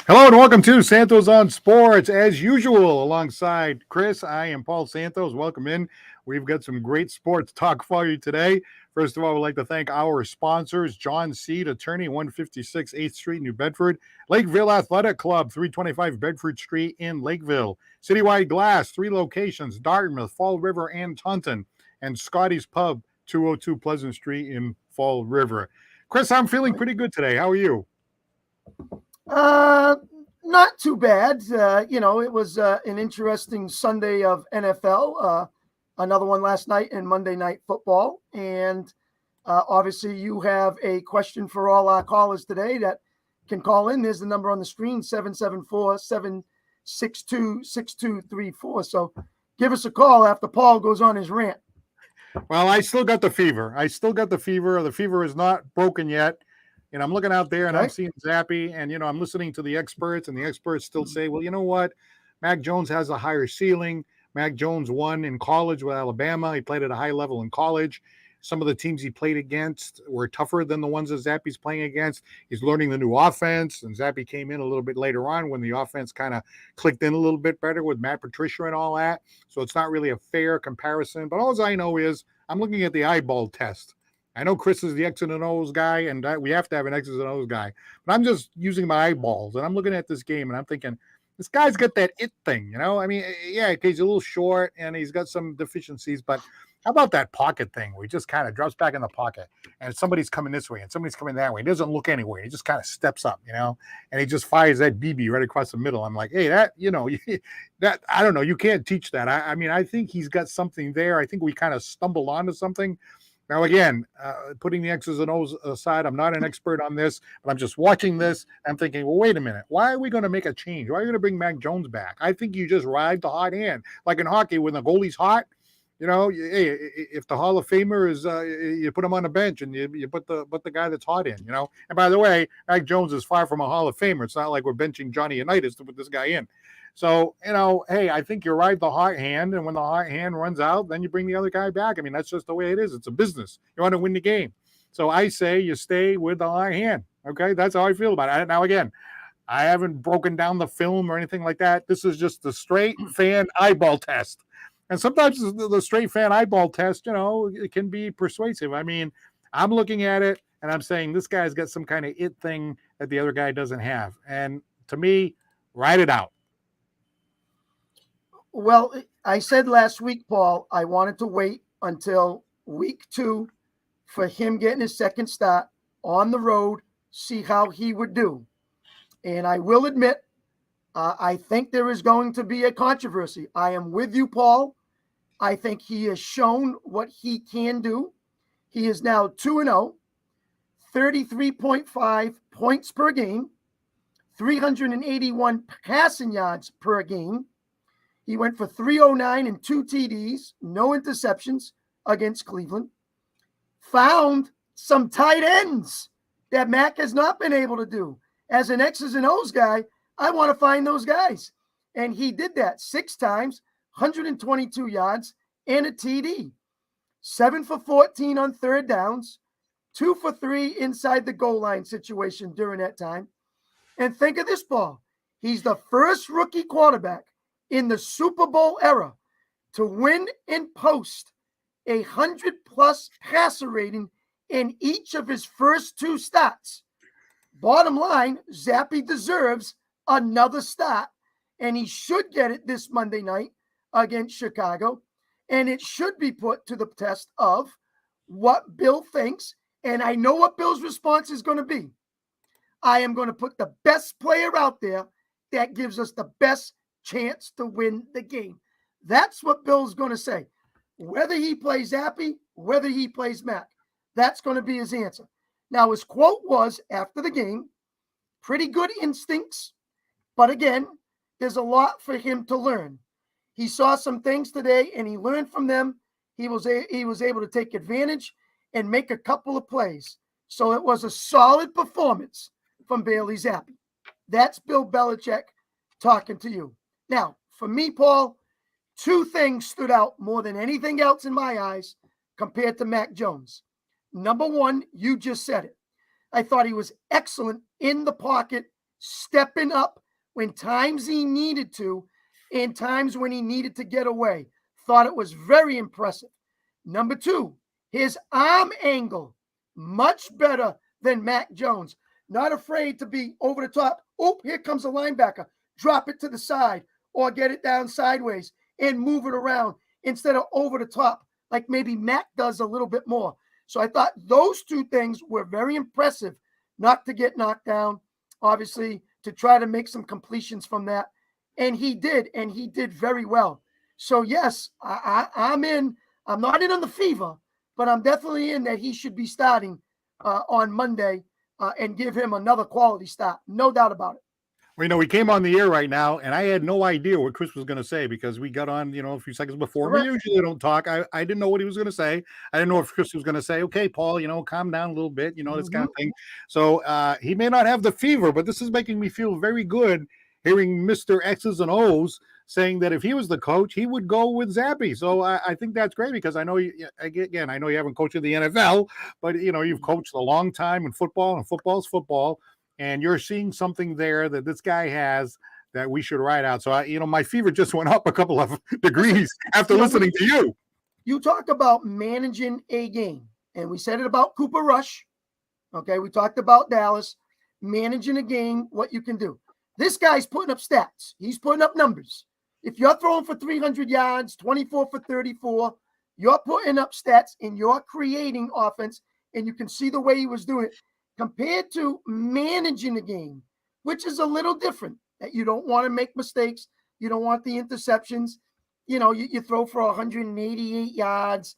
Hello and welcome to Santos on Sports. As usual, alongside Chris, I am Paul Santos. Welcome in. We've got some great sports talk for you today. First of all, we'd like to thank our sponsors, John Seed, attorney, 156 8th Street, New Bedford, Lakeville Athletic Club, 325 Bedford Street in Lakeville, Citywide Glass, 3 locations, Dartmouth, Fall River, and Taunton, and Scotty's Pub, 202 Pleasant Street in Fall River. Chris, I'm feeling pretty good today. How are you? Not too bad. It was an interesting Sunday of NFL. Another one last night in Monday Night Football. And obviously, you have a question for all our callers today that can call in. There's the number on the screen, 774-762-6234. So give us a call after Paul goes on his rant. Well, I still got the fever. The fever is not broken yet. And I'm looking out there and I'm seeing Zappe, and I'm listening to the experts, and the experts still say, well, you know what? Mac Jones has a higher ceiling. Mac Jones won in college with Alabama. He played at a high level in college. Some of the teams he played against were tougher than the ones that Zappe's playing against. He's learning the new offense, and Zappe came in a little bit later on when the offense kind of clicked in a little bit better with Matt Patricia and all that. So it's not really a fair comparison. But all I know is I'm looking at the eyeball test. I know Chris is the X's and O's guy, and we have to have an X's and O's guy. But I'm just using my eyeballs, and I'm looking at this game, and I'm thinking, this guy's got that it thing, I mean, yeah, he's a little short, and he's got some deficiencies, but how about that pocket thing where he just kind of drops back in the pocket, and somebody's coming this way, and somebody's coming that way. He doesn't look anywhere. He just kind of steps up, and he just fires that BB right across the middle. I'm like, hey, that, that, I don't know. You can't teach that. I mean, I think he's got something there. I think we kind of stumbled onto something. Now, again, putting the X's and O's aside, I'm not an expert on this, but I'm just watching this. I'm thinking, well, wait a minute. Why are we going to make a change? Why are we going to bring Mac Jones back? I think you just ride the hot hand. Like in hockey, when the goalie's hot, hey, if the Hall of Famer is, you put him on the bench and you put the guy that's hot in, And by the way, Mac Jones is far from a Hall of Famer. It's not like we're benching Johnny Unitas to put this guy in. So, hey, I think you ride the hot hand, and when the hot hand runs out, then you bring the other guy back. I mean, that's just the way it is. It's a business. You want to win the game. So I say you stay with the hot hand. Okay, that's how I feel about it. Now, again, I haven't broken down the film or anything like that. This is just the straight fan eyeball test. And sometimes the straight fan eyeball test, it can be persuasive. I mean, I'm looking at it, and I'm saying this guy's got some kind of it thing that the other guy doesn't have. And to me, ride it out. Well, I said last week, Paul, I wanted to wait until week 2 for him getting his second start on the road, see how he would do. And I will admit, I think there is going to be a controversy. I am with you, Paul. I think he has shown what he can do. He is now 2-0, 33.5 points per game, 381 passing yards per game. He went for 309 and 2 TDs, no interceptions against Cleveland. Found some tight ends that Mac has not been able to do. As an X's and O's guy, I want to find those guys. And he did that 6 times, 122 yards, and a TD. 7 for 14 on third downs, 2 for 3 inside the goal line situation during that time. And think of this, Paul. He's the first rookie quarterback in the Super Bowl era to win and post 100+ passer rating in each of his first 2 starts. Bottom line, Zappe deserves another start, and he should get it this Monday night against Chicago, and it should be put to the test of what Bill thinks, and I know what Bill's response is going to be. I am going to put the best player out there that gives us the best chance to win the game. That's what Bill's going to say. Whether he plays Zappe, whether he plays Mac, that's going to be his answer. Now, his quote was after the game, pretty good instincts, but again, there's a lot for him to learn. He saw some things today and he learned from them. He was able to take advantage and make a couple of plays. So it was a solid performance from Bailey Zappe. That's Bill Belichick talking to you. Now, for me, Paul, 2 things stood out more than anything else in my eyes compared to Mac Jones. Number one, you just said it. I thought he was excellent in the pocket stepping up when times he needed to and times when he needed to get away. Thought it was very impressive. Number 2, his arm angle, much better than Mac Jones. Not afraid to be over the top. Oh, here comes a linebacker. Drop it to the side or get it down sideways and move it around instead of over the top like maybe Mac does a little bit more. So I thought those 2 things were very impressive, not to get knocked down, obviously, to try to make some completions from that. And he did very well. So, yes, I'm in. I'm not in on the fever, but I'm definitely in that he should be starting on Monday and give him another quality start. No doubt about it. Well, we came on the air right now, and I had no idea what Chris was going to say because we got on, a few seconds before. Correct. We usually don't talk. I didn't know what he was going to say. I didn't know if Chris was going to say, okay, Paul, calm down a little bit, this kind of thing. So he may not have the fever, but this is making me feel very good hearing Mr. X's and O's saying that if he was the coach, he would go with Zappe. So I think that's great because I know, I know you haven't coached in the NFL, but, you've coached a long time in football, and football's football. And you're seeing something there that this guy has that we should ride out. So, my fever just went up a couple of degrees after listening to you. You talk about managing a game, and we said it about Cooper Rush. Okay, we talked about Dallas, managing a game, what you can do. This guy's putting up stats. He's putting up numbers. If you're throwing for 300 yards, 24 for 34, you're putting up stats and you're creating offense, and you can see the way he was doing it. Compared to managing a game, which is a little different, that you don't want to make mistakes. You don't want the interceptions. You throw for 188 yards.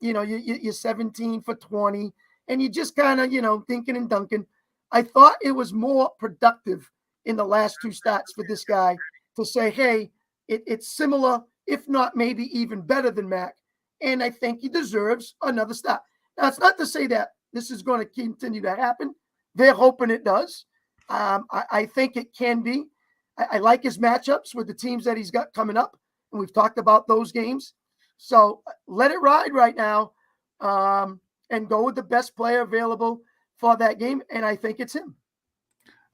You're 17 for 20, and you just kind of, thinking and dunking. I thought it was more productive in the last 2 starts for this guy to say, hey, it's similar, if not maybe even better than Mac, and I think he deserves another start. Now, it's not to say that this is going to continue to happen. They're hoping it does. I think it can be. I like his matchups with the teams that he's got coming up, and we've talked about those games. So let it ride right now and go with the best player available for that game, and I think it's him.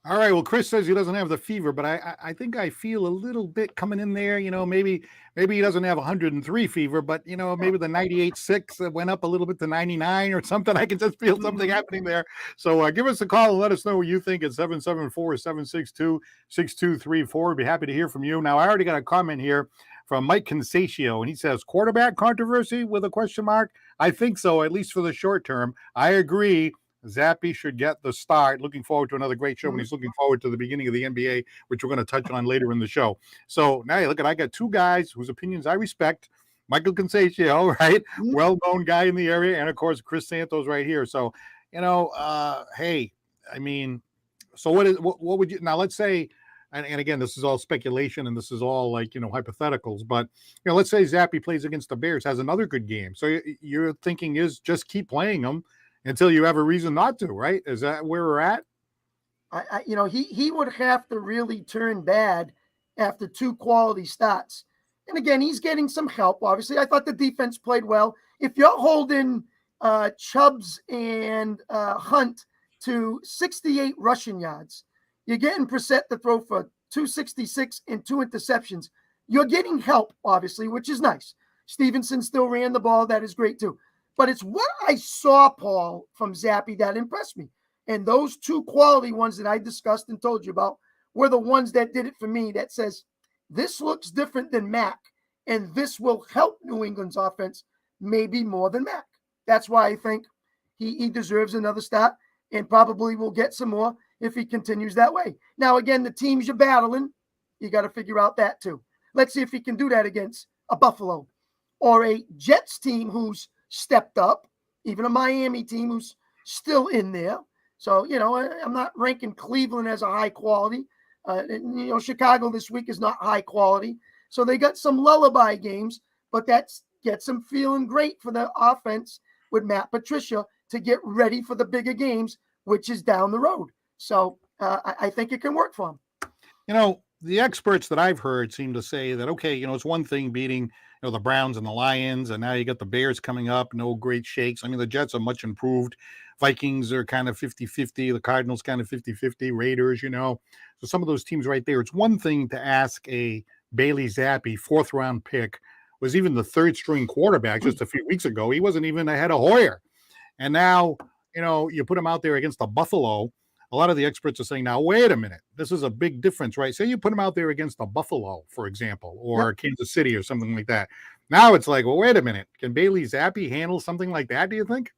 All right. Well, Chris says he doesn't have the fever, but I think I feel a little bit coming in there. Maybe he doesn't have 103 fever, but maybe the 98.6 went up a little bit to 99 or something. I can just feel something happening there. So give us a call and let us know what you think at 774-762-6234. I'd be happy to hear from you. Now, I already got a comment here from Mike Consaccio, and he says, quarterback controversy with a question mark? I think so, at least for the short term. I agree. Zappe should get the start. Looking forward to another great show, and he's looking forward to the beginning of the NBA, which we're going to touch on later in the show. So now look I got 2 guys whose opinions I respect. Michael Consaccio, right? Well-known guy in the area, and of course, Chris Santos right here. So, hey, I mean, so what would you, now let's say, and again, this is all speculation and this is all like, hypotheticals, but, let's say Zappe plays against the Bears, has another good game. So your thinking is just keep playing them until you have a reason not to, right? Is that where we're at? He would have to really turn bad after 2 quality starts. And again, he's getting some help. Obviously, I thought the defense played well. If you're holding Chubbs and Hunt to 68 rushing yards, you're getting Brissett to throw for 266 and 2 interceptions. You're getting help, obviously, which is nice. Stevenson still ran the ball. That is great, too. But it's what I saw, Paul, from Zappe that impressed me. And those 2 quality ones that I discussed and told you about were the ones that did it for me, that says, this looks different than Mac, and this will help New England's offense maybe more than Mac. That's why I think he deserves another start and probably will get some more if he continues that way. Now, again, the teams you're battling, you got to figure out that too. Let's see if he can do that against a Buffalo or a Jets team who's stepped up, even a Miami team who's still in there. So, I'm not ranking Cleveland as a high quality. Chicago this week is not high quality. So they got some lullaby games, but that gets them feeling great for the offense with Matt Patricia to get ready for the bigger games, which is down the road. So I think it can work for them. The experts that I've heard seem to say that, okay, it's one thing beating, the Browns and the Lions, and now you got the Bears coming up. No great shakes. I mean, the Jets are much improved. Vikings are kind of 50-50. The Cardinals kind of 50-50. Raiders, So some of those teams right there. It's one thing to ask a Bailey Zappi, fourth round pick, was even the third string quarterback just a few weeks ago. He wasn't even ahead of Hoyer. And now, you put him out there against the Buffalo. A lot of the experts are saying, now, wait a minute. This is a big difference, right? Say you put him out there against the Buffalo, for example, or Kansas City or something like that. Now it's like, well, wait a minute. Can Bailey Zappi handle something like that, do you think?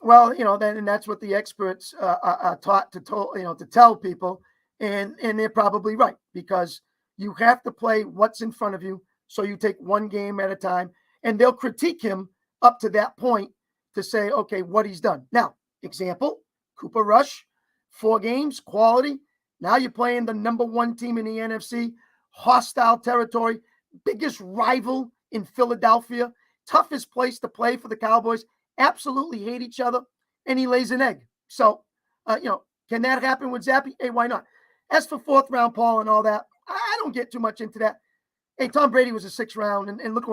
Well, and that's what the experts are taught to tell people. And they're probably right, because you have to play what's in front of you. So you take one game at a time, and they'll critique him up to that point to say, okay, what he's done. Now, example, Cooper Rush, 4 games, quality. Now you're playing the number 1 team in the NFC, hostile territory, biggest rival in Philadelphia, toughest place to play for the Cowboys, absolutely hate each other, and he lays an egg. So, can that happen with Zappe? Hey, why not? As for fourth round, Paul, and all that, I don't get too much into that. Hey, Tom Brady was a 6th round, and look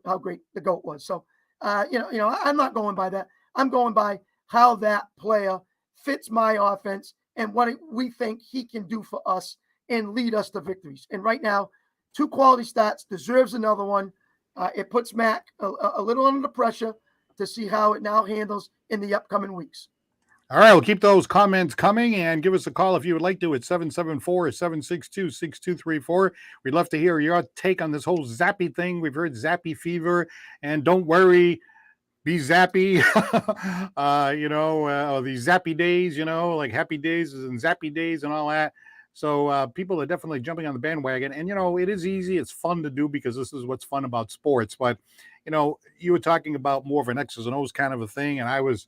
how great the GOAT was. So, I'm not going by that. I'm going by how that player fits my offense and what we think he can do for us and lead us to victories. And right now, 2 quality stats, deserves another one. It puts Mac a little under the pressure to see how it now handles in the upcoming weeks. All right, we'll keep those comments coming, and give us a call if you would like to at 774-762-6234. We'd love to hear your take on this whole Zappe thing. We've heard Zappe Fever, and don't worry, be zappy, these zappy days, like happy days and zappy days and all that. So people are definitely jumping on the bandwagon, and it is easy. It's fun to do because this is what's fun about sports. But you were talking about more of an X's and O's kind of a thing, and I was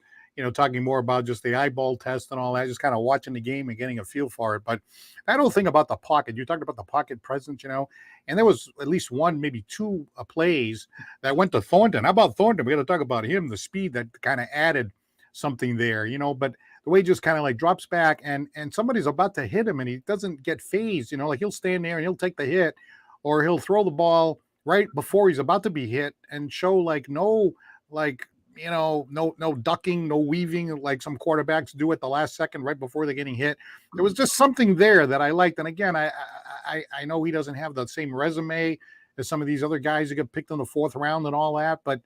talking more about just the eyeball test and all that, just kind of watching the game and getting a feel for it. But that whole thing about the pocket, you talked about the pocket presence, and there was at least 1, maybe 2 plays that went to Thornton. How about Thornton? We got to talk about him, the speed that kind of added something there, but the way he just kind of like drops back and somebody's about to hit him and he doesn't get phased, like he'll stand there and he'll take the hit, or he'll throw the ball right before he's about to be hit and show no ducking, no weaving like some quarterbacks do at the last second right before they're getting hit. There was just something there that I liked. And again, I know he doesn't have the same resume as some of these other guys who get picked in the 4th round and all that, but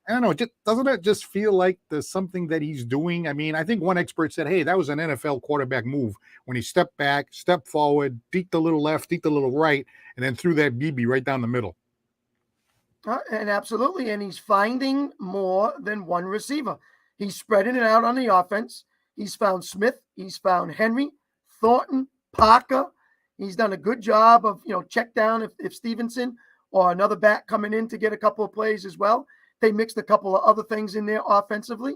I don't know, doesn't it just feel like there's something that he's doing? I mean, I think one expert said, hey, that was an NFL quarterback move when he stepped back, stepped forward, deked a little left, deked a little right, and then threw that BB right down the middle. And absolutely. And he's finding more than one receiver. He's spreading it out on the offense. He's found Smith. He's found Henry, Thornton, Parker. He's done a good job of, check down if Stevenson or another back coming in to get a couple of plays as well. They mixed a couple of other things in there offensively.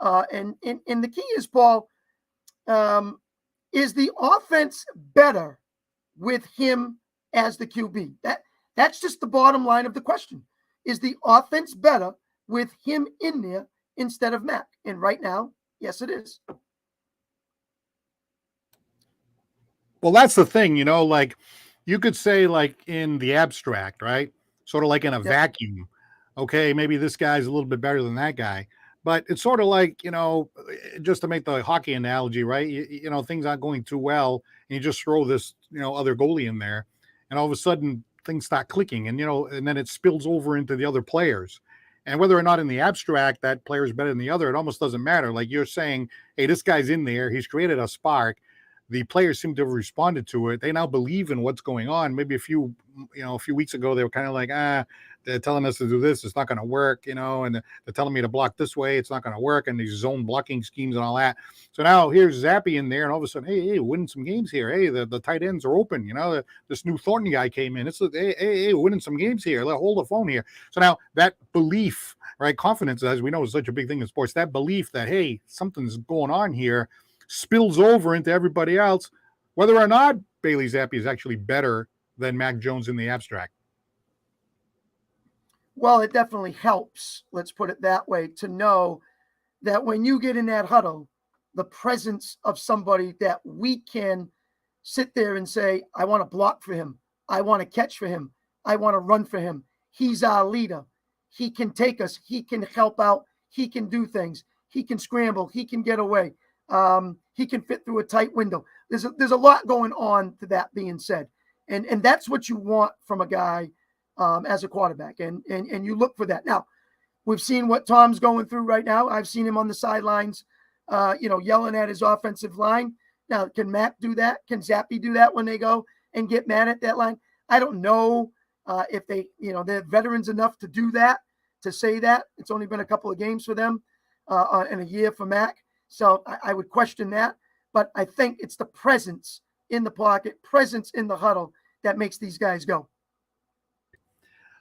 And the key is, Paul, is the offense better with him as the QB? That's just the bottom line of the question. Is the offense better with him in there instead of Mac? And right now, yes, it is. Well, that's the thing, like you could say like in the abstract, right? Sort of like in a vacuum. Okay, maybe this guy's a little bit better than that guy. But it's sort of like, just to make the hockey analogy, right? Things aren't going too well, and you just throw this, other goalie in there, and all of a sudden things start clicking, and and then it spills over into the other players. And whether or not in the abstract that player is better than the other, it almost doesn't matter. Like you're saying, hey, this guy's in there, he's created a spark. The players seem to have responded to it. They now believe in what's going on. Maybe a few weeks ago, they were kind of like, they're telling us to do this. It's not going to work, and they're telling me to block this way. It's not going to work. And these zone blocking schemes and all that. So now here's Zappe in there, and all of a sudden, hey, winning some games here. Hey, the tight ends are open. This new Thornton guy came in. It's hey, winning some games here. Let's hold the phone here. So now that belief, right? Confidence, as we know, is such a big thing in sports. That belief that, hey, something's going on here spills over into everybody else, whether or not Bailey Zappe is actually better than Mac Jones in the abstract. Well, it definitely helps, let's put it that way, to know that when you get in that huddle, the presence of somebody that we can sit there and say, I want to block for him, I want to catch for him, I want to run for him, He's our leader. He can take us. He can help out. He can do things. He can scramble. He can get away. He can fit through a tight window. There's a lot going on to that being said. And that's what you want from a guy as a quarterback. And you look for that. Now, we've seen what Tom's going through right now. I've seen him on the sidelines, yelling at his offensive line. Now, can Mac do that? Can Zappe do that when they go and get mad at that line? I don't know if they're veterans enough to do that, to say that. It's only been a couple of games for them and a year for Mac. So I would question that. But I think it's the presence in the pocket, presence in the huddle that makes these guys go.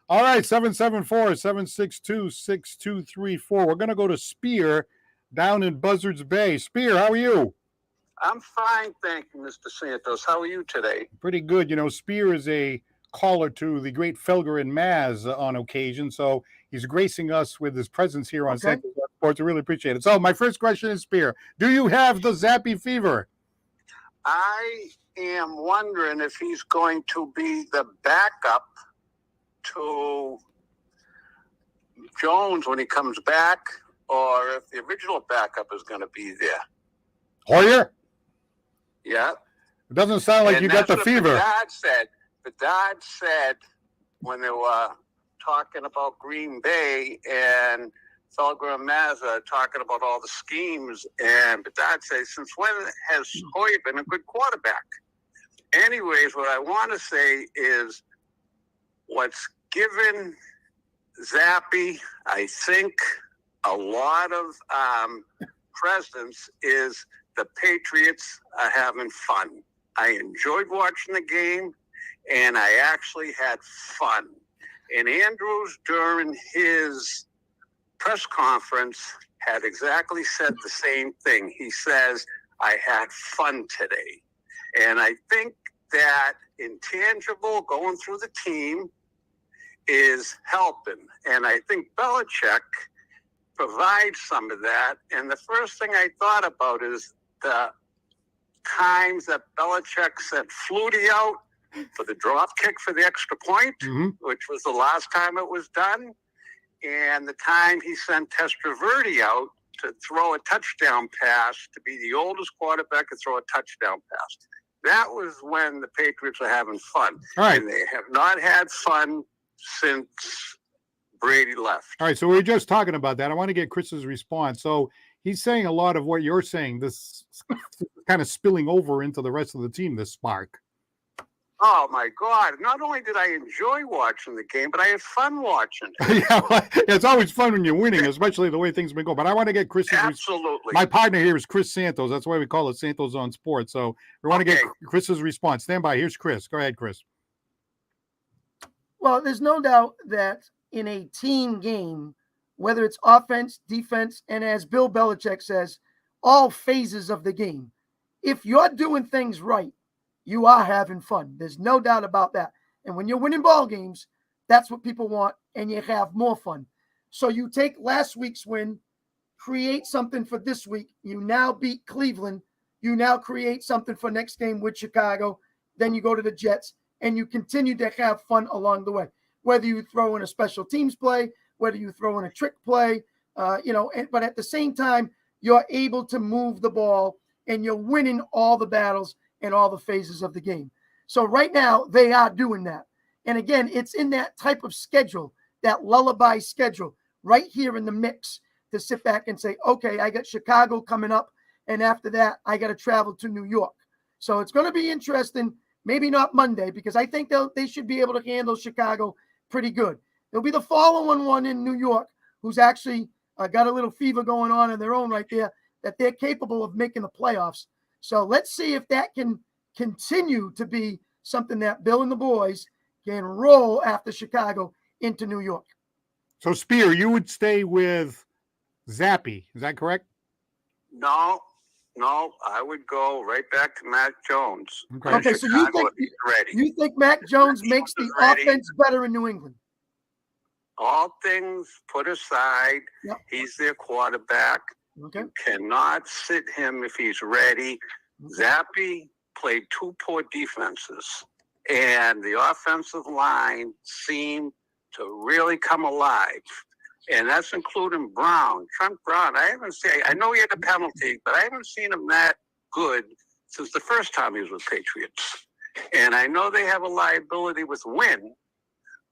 All right, 774-762-6234. We're going to go to Spear down in Buzzards Bay. Spear, how are you? I'm fine, thank you, Mr. Santos. How are you today? Pretty good. Spear is a caller to the great Felger and Maz on occasion, so he's gracing us with his presence here on Santos Sports. I really appreciate it. So my first question is, Spear, do you have the Zappe Fever? I am wondering if he's going to be the backup to Jones when he comes back, or if the original backup is going to be there. Hoyer? Yeah. It doesn't sound like you got the fever. Bedard said when they were talking about Green Bay and Felger and Mazza talking about all the schemes, and Bedard said, since when has Hoyer been a good quarterback? Anyways, what I want to say is what's given Zappe, I think, a lot of presence is the Patriots are having fun. I enjoyed watching the game, and I actually had fun. And Andrews, during his press conference, had exactly said the same thing. He says, I had fun today. And I think that intangible going through the team is helping. And I think Belichick provides some of that. And the first thing I thought about is the times that Belichick sent Flutie out for the drop kick for the extra point, which was the last time it was done, and the time he sent Testaverde out to throw a touchdown pass, to be the oldest quarterback to throw a touchdown pass. That was when the Patriots are having fun. All right. And they have not had fun since Brady left. All right, so we were just talking about that. I want to get Chris's response. So he's saying a lot of what you're saying, this kind of spilling over into the rest of the team, this spark. Oh, my God. Not only did I enjoy watching the game, but I had fun watching it. Yeah, well, it's always fun when you're winning, especially the way things have been going. But I want to get Chris's Absolutely. My partner here is Chris Santos. That's why we call it Santos on Sports. So we want to get Chris's response. Stand by. Here's Chris. Go ahead, Chris. Well, there's no doubt that in a team game, whether it's offense, defense, and as Bill Belichick says, all phases of the game, if you're doing things right, you are having fun. There's no doubt about that. And when you're winning ball games, that's what people want, and you have more fun. So you take last week's win, create something for this week. You now beat Cleveland. You now create something for next game with Chicago. Then you go to the Jets, and you continue to have fun along the way. Whether you throw in a special teams play, whether you throw in a trick play, but at the same time, you're able to move the ball, and you're winning all the battles in all the phases of the game. So right now, they are doing that. And again, it's in that type of schedule, that lullaby schedule, right here in the mix to sit back and say, okay, I got Chicago coming up, and after that, I got to travel to New York. So it's going to be interesting, maybe not Monday, because I think they should be able to handle Chicago pretty good. It'll be the following one in New York, who's actually got a little fever going on in their own right there, that they're capable of making the playoffs. So let's see if that can continue to be something that Bill and the boys can roll after Chicago into New York. So, Spear, you would stay with Zappe. Is that correct? No, I would go right back to Mac Jones. Okay, so you think Mac Jones makes the offense better in New England? All things put aside, he's their quarterback. Okay. You cannot sit him if he's ready. Zappe played two poor defenses, and the offensive line seemed to really come alive. And that's including Brown. Trent Brown, I know he had a penalty, but I haven't seen him that good since the first time he was with Patriots. And I know they have a liability with Wynn,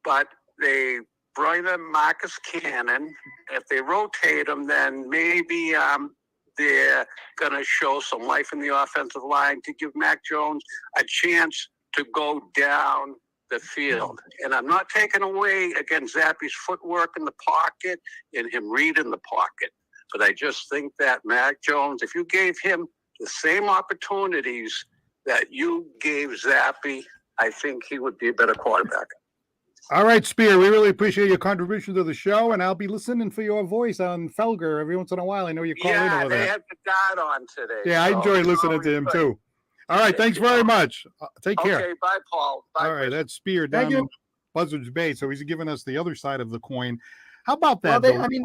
but they bring in Marcus Cannon. If they rotate him, then maybe they're going to show some life in the offensive line to give Mac Jones a chance to go down the field. And I'm not taking away, again, Zappe's footwork in the pocket and him reading the pocket. But I just think that Mac Jones, if you gave him the same opportunities that you gave Zappe, I think he would be a better quarterback. All right, Spear, we really appreciate your contribution to the show, and I'll be listening for your voice on Felger every once in a while. I know you call in over there. Yeah, they had the dad on today. Yeah, I enjoy listening to him, too. All right, thanks very much. Take care. Okay, bye, Paul. Bye, all right, Chris. that's Spear down in Buzzards Bay, so he's giving us the other side of the coin. How about that? Well, I mean,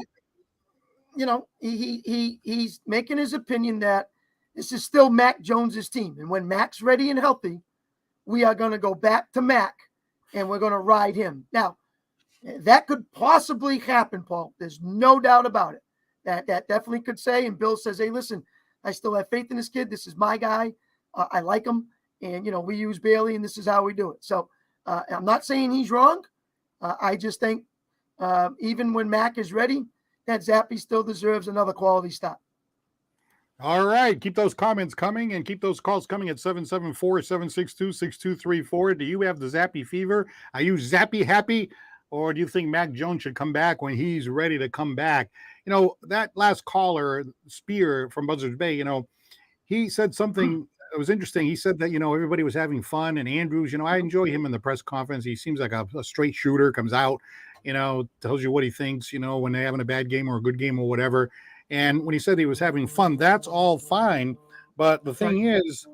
you know, he's making his opinion that this is still Mac Jones's team, and when Mac's ready and healthy, we are going to go back to Mac, and we're going to ride him. Now, that could possibly happen, Paul. There's no doubt about it. That definitely could say, and Bill says, hey, listen, I still have faith in this kid. This is my guy. I like him. And, you know, we use Bailey, and this is how we do it. So I'm not saying he's wrong. I just think even when Mac is ready, that Zappe still deserves another quality stop. All right. Keep those comments coming and keep those calls coming at 774-762-6234. Do you have the Zappe fever? Are you Zappe happy? Or do you think Mac Jones should come back when he's ready to come back? You know, that last caller, Spear from Buzzards Bay, you know, he said something that was interesting. He said that, you know, everybody was having fun. And Andrews, you know, I enjoy him in the press conference. He seems like a straight shooter, comes out, you know, tells you what he thinks, you know, when they're having a bad game or a good game or whatever. And when he said he was having fun, that's all fine. But the thing is,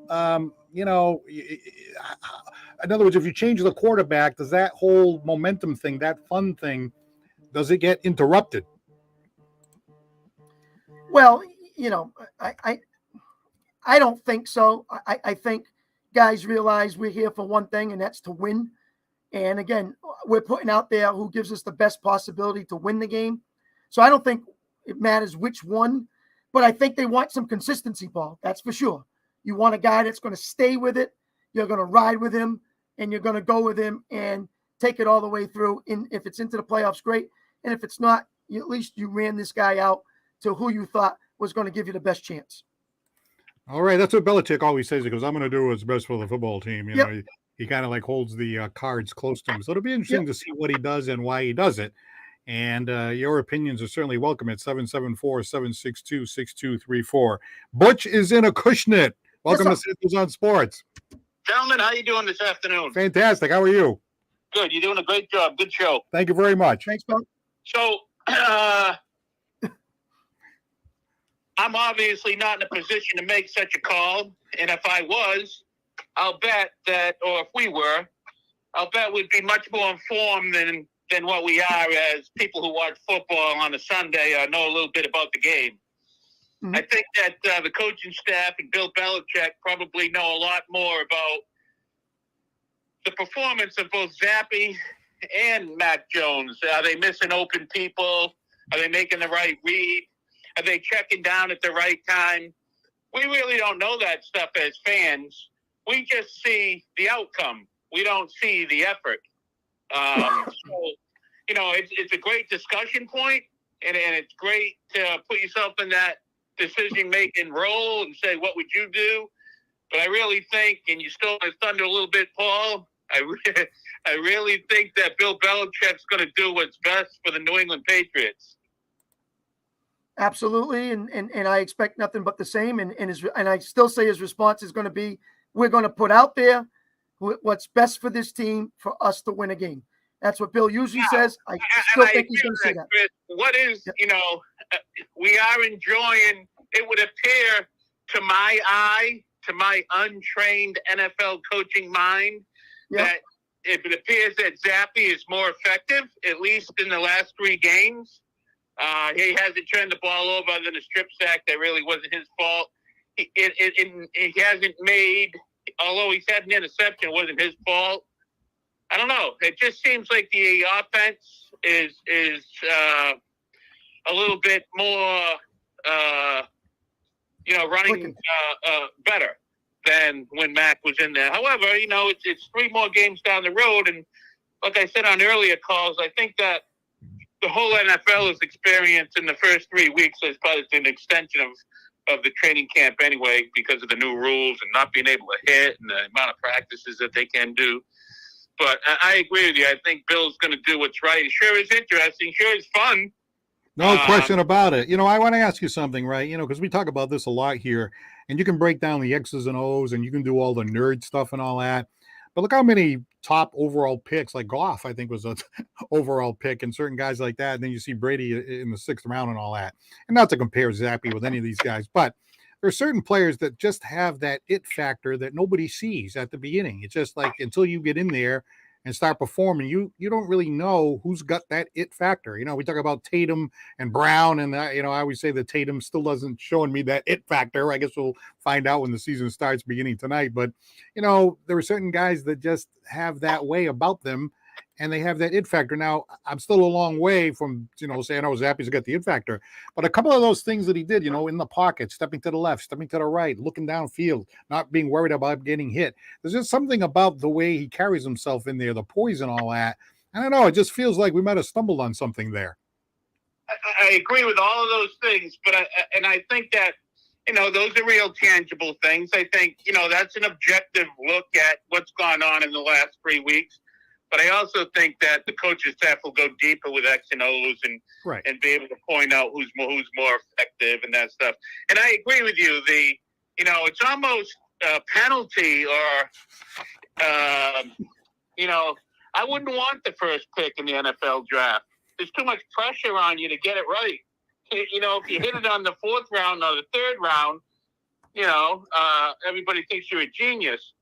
you know, in other words, if you change the quarterback, does that whole momentum thing, that fun thing, does it get interrupted? Well, you know, I don't think so. I think guys realize we're here for one thing, and that's to win. And again, we're putting out there who gives us the best possibility to win the game. So I don't think it matters which one, but I think they want some consistency, Paul. That's for sure. You want a guy that's going to stay with it. You're going to ride with him, and you're going to go with him and take it all the way through. And if it's into the playoffs, great. And if it's not, at least you ran this guy out to who you thought was going to give you the best chance. All right. That's what Belichick always says. He goes, I'm going to do what's best for the football team. You know, he kind of like holds the cards close to him. So it'll be interesting to see what he does and why he does it. And your opinions are certainly welcome at 774-762-6234. Butch is in Acushnet. Welcome to Samples on Sports. Gentlemen, how you doing this afternoon? Fantastic. How are you? Good. You're doing a great job. Good show. Thank you very much. Thanks, Bill. So, I'm obviously not in a position to make such a call. And if I was, I'll bet that, or if we were, I'll bet we'd be much more informed than what we are as people who watch football on a Sunday or know a little bit about the game. Mm-hmm. I think that the coaching staff and Bill Belichick probably know a lot more about the performance of both Zappe and Mac Jones. Are they missing open people? Are they making the right read? Are they checking down at the right time? We really don't know that stuff as fans. We just see the outcome. We don't see the effort. So, you know, it's a great discussion point, and it's great to put yourself in that decision-making role and say, what would you do? But I really think, and you stole my thunder a little bit, Paul, I really think that Bill Belichick's going to do what's best for the New England Patriots. Absolutely, and I expect nothing but the same. And I still say his response is going to be, we're going to put out there what's best for this team for us to win a game. That's what Bill usually says. I still think he's going to say that. Chris, what is, you know, we are enjoying, it would appear to my eye, to my untrained NFL coaching mind, that it appears that Zappe is more effective, at least in the last 3 games. He hasn't turned the ball over other than a strip sack that really wasn't his fault. He hasn't made, although he's had an interception, it wasn't his fault. I don't know. it just seems like the offense is a little bit more, running better than when Mac was in there. However, it's 3 more games down the road, and like I said on earlier calls, I think that the whole NFL has experienced in the first 3 weeks as probably an extension of the training camp anyway, because of the new rules and not being able to hit and the amount of practices that they can do. But I agree with you. I think Bill's going to do what's right. It sure is interesting. Sure is fun. No question about it. I want to ask you something, right? Because we talk about this a lot here, and you can break down the X's and O's, and you can do all the nerd stuff and all that. But look how many top overall picks, like Goff, I think was an overall pick, and certain guys like that. And then you see Brady in the 6th round and all that. And not to compare Zappe with any of these guys, but there are certain players that just have that it factor that nobody sees at the beginning. It's just like until you get in there and start performing, you don't really know who's got that it factor. We talk about Tatum and Brown, and I always say that Tatum still doesn't showing me that it factor. I guess we'll find out when the season starts beginning tonight. But there are certain guys that just have that way about them, and they have that it factor. Now, I'm still a long way from saying, oh, Zappe's got the it factor, but a couple of those things that he did, in the pocket, stepping to the left, stepping to the right, looking downfield, not being worried about getting hit. There's just something about the way he carries himself in there, the poise and all that. I don't know. It just feels like we might have stumbled on something there. I agree with all of those things, but I think that, those are real tangible things. I think, that's an objective look at what's gone on in the last 3 weeks. But I also think that the coaching staff will go deeper with X and O's and be able to point out who's more effective and that stuff. And I agree with you. It's almost a penalty, or I wouldn't want the first pick in the NFL draft. There's too much pressure on you to get it right. If you hit it on the 4th round or the 3rd round, everybody thinks you're a genius.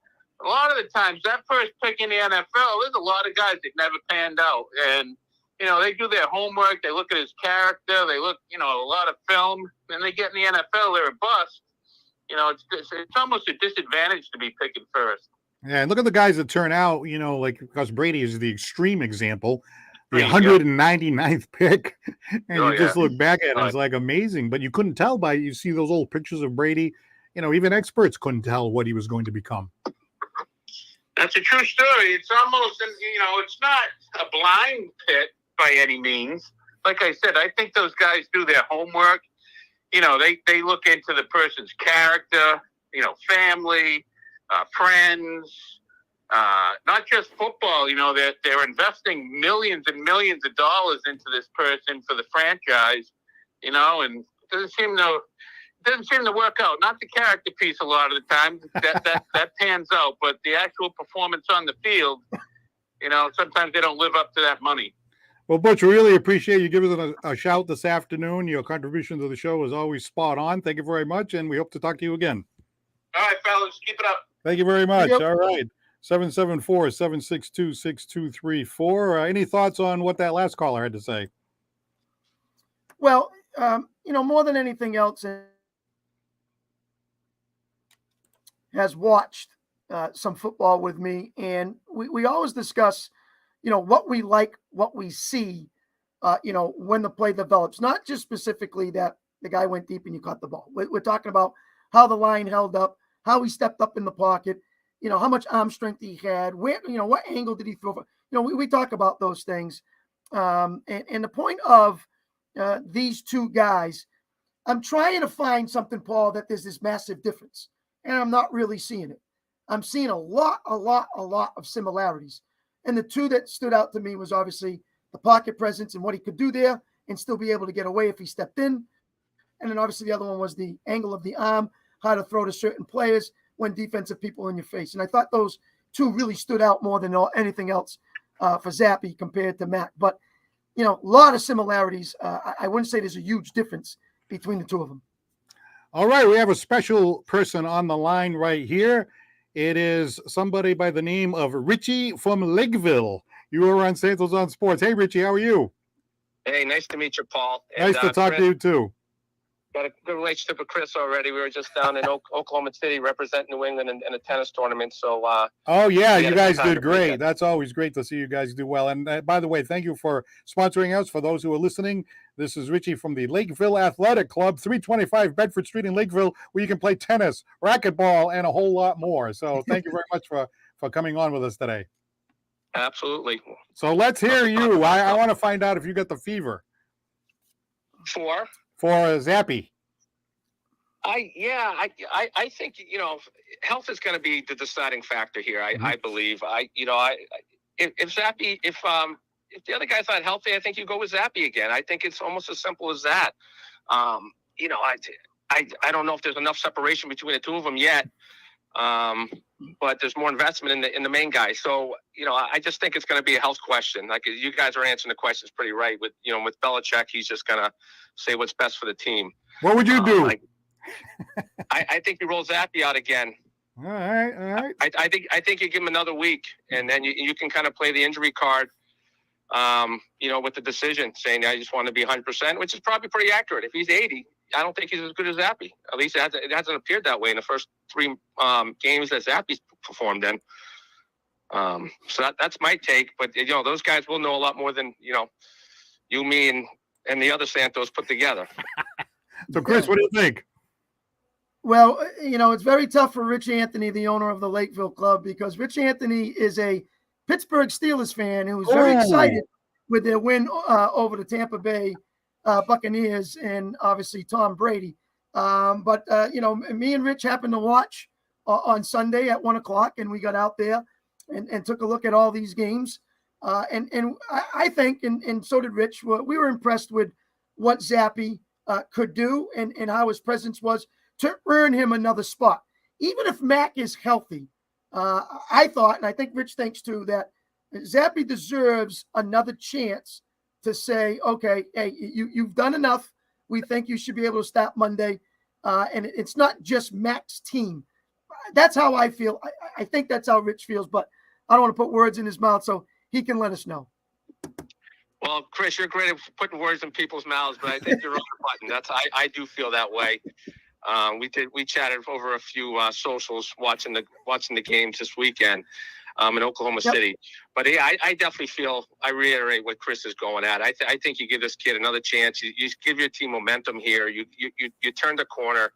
A lot of the times, that first pick in the NFL, there's a lot of guys that never panned out. And, they do their homework. They look at his character. They look, a lot of film. And they get in the NFL, they're a bust. It's almost a disadvantage to be picking first. Yeah, and look at the guys that turn out, because Brady is the extreme example, the 199th pick. And you just look back at it, it's like amazing. But you couldn't tell you see those old pictures of Brady. Even experts couldn't tell what he was going to become. That's a true story. It's almost, it's not a blind pit by any means. Like I said, I think those guys do their homework. They look into the person's character, family, friends, not just football. They're investing millions and millions of dollars into this person for the franchise, and it doesn't seem to work out. Not the character piece a lot of the time. That pans out, but the actual performance on the field, sometimes they don't live up to that money. Well, Butch, we really appreciate you giving us a shout this afternoon. Your contribution to the show is always spot on. Thank you very much, and we hope to talk to you again. All right, fellas, keep it up. Thank you very much. All right. 774-762-6234. Any thoughts on what that last caller had to say? Well, more than anything else, has watched some football with me, and we always discuss, what we like, what we see, when the play develops. Not just specifically that the guy went deep and you caught the ball. We're talking about how the line held up, how he stepped up in the pocket, how much arm strength he had, where, what angle did he throw for? We talk about those things. And the point of these two guys, I'm trying to find something, Paul, that there's this massive difference. And I'm not really seeing it. I'm seeing a lot of similarities. And the two that stood out to me was obviously the pocket presence and what he could do there and still be able to get away if he stepped in. And then obviously the other one was the angle of the arm, how to throw to certain players when defensive people in your face. And I thought those two really stood out more than anything else for Zappe compared to Mac. But, a lot of similarities. I wouldn't say there's a huge difference between the two of them. All right, we have a special person on the line right here. It is somebody by the name of Richie from Lakeville. You are on Santos on Sports. Hey, Richie, how are you? Hey, nice to meet you, Paul. Nice to talk to you, too. got a good relationship with Chris already. We were just down in Oklahoma City representing New England in a tennis tournament. So, oh yeah, we you had a good guys time did this great. weekend. That's always great to see you guys do well. And by the way, thank you for sponsoring us. For those who are listening, this is Richie from the Lakeville Athletic Club, 325 Bedford Street in Lakeville, where you can play tennis, racquetball, and a whole lot more. So thank you very much for coming on with us today. Absolutely. So let's hear you. I want to find out if you got the fever For Zappe. I think, health is going to be the deciding factor here. I believe. If Zappe, if the other guy's not healthy, I think you go with Zappe again. I think it's almost as simple as that. I don't know if there's enough separation between the two of them yet. But there's more investment in the main guy. So, I just think it's going to be a health question. Like, you guys are answering the questions pretty right. With Belichick, he's just going to say what's best for the team. What would you do? I think you roll Zappe out again. All right. I think you give him another week, and then you can kind of play the injury card, with the decision, saying I just want to be 100%, which is probably pretty accurate. If he's 80, I don't think he's as good as Zappe. At least it hasn't appeared that way in the first 3 games that Zappe's performed in. So that's my take. But those guys will know a lot more than you, me, and the other Santos put together. So, Chris, what do you think? Well, it's very tough for Rich Anthony, the owner of the Lakeville Club, because Rich Anthony is a Pittsburgh Steelers fan who was very excited with their win over the Tampa Bay Buccaneers and obviously Tom Brady. But me and Rich happened to watch on Sunday at 1:00, and we got out there and took a look at all these games. And I think, and so did Rich, we were impressed with what Zappe could do and how his presence was to earn him another spot. Even if Mac is healthy, I thought, and I think Rich thinks too, that Zappe deserves another chance to say, okay, hey, you've done enough. We think you should be able to start Monday. And it's not just Mac's team. That's how I feel. I think that's how Rich feels, but I don't want to put words in his mouth, so he can let us know. Well, Chris, you're great at putting words in people's mouths, but I think you're on the button. I do feel that way. We chatted over a few socials watching the games this weekend in Oklahoma City. But yeah, I definitely feel, I reiterate what Chris is going at. I think you give this kid another chance. You give your team momentum here. You turn the corner,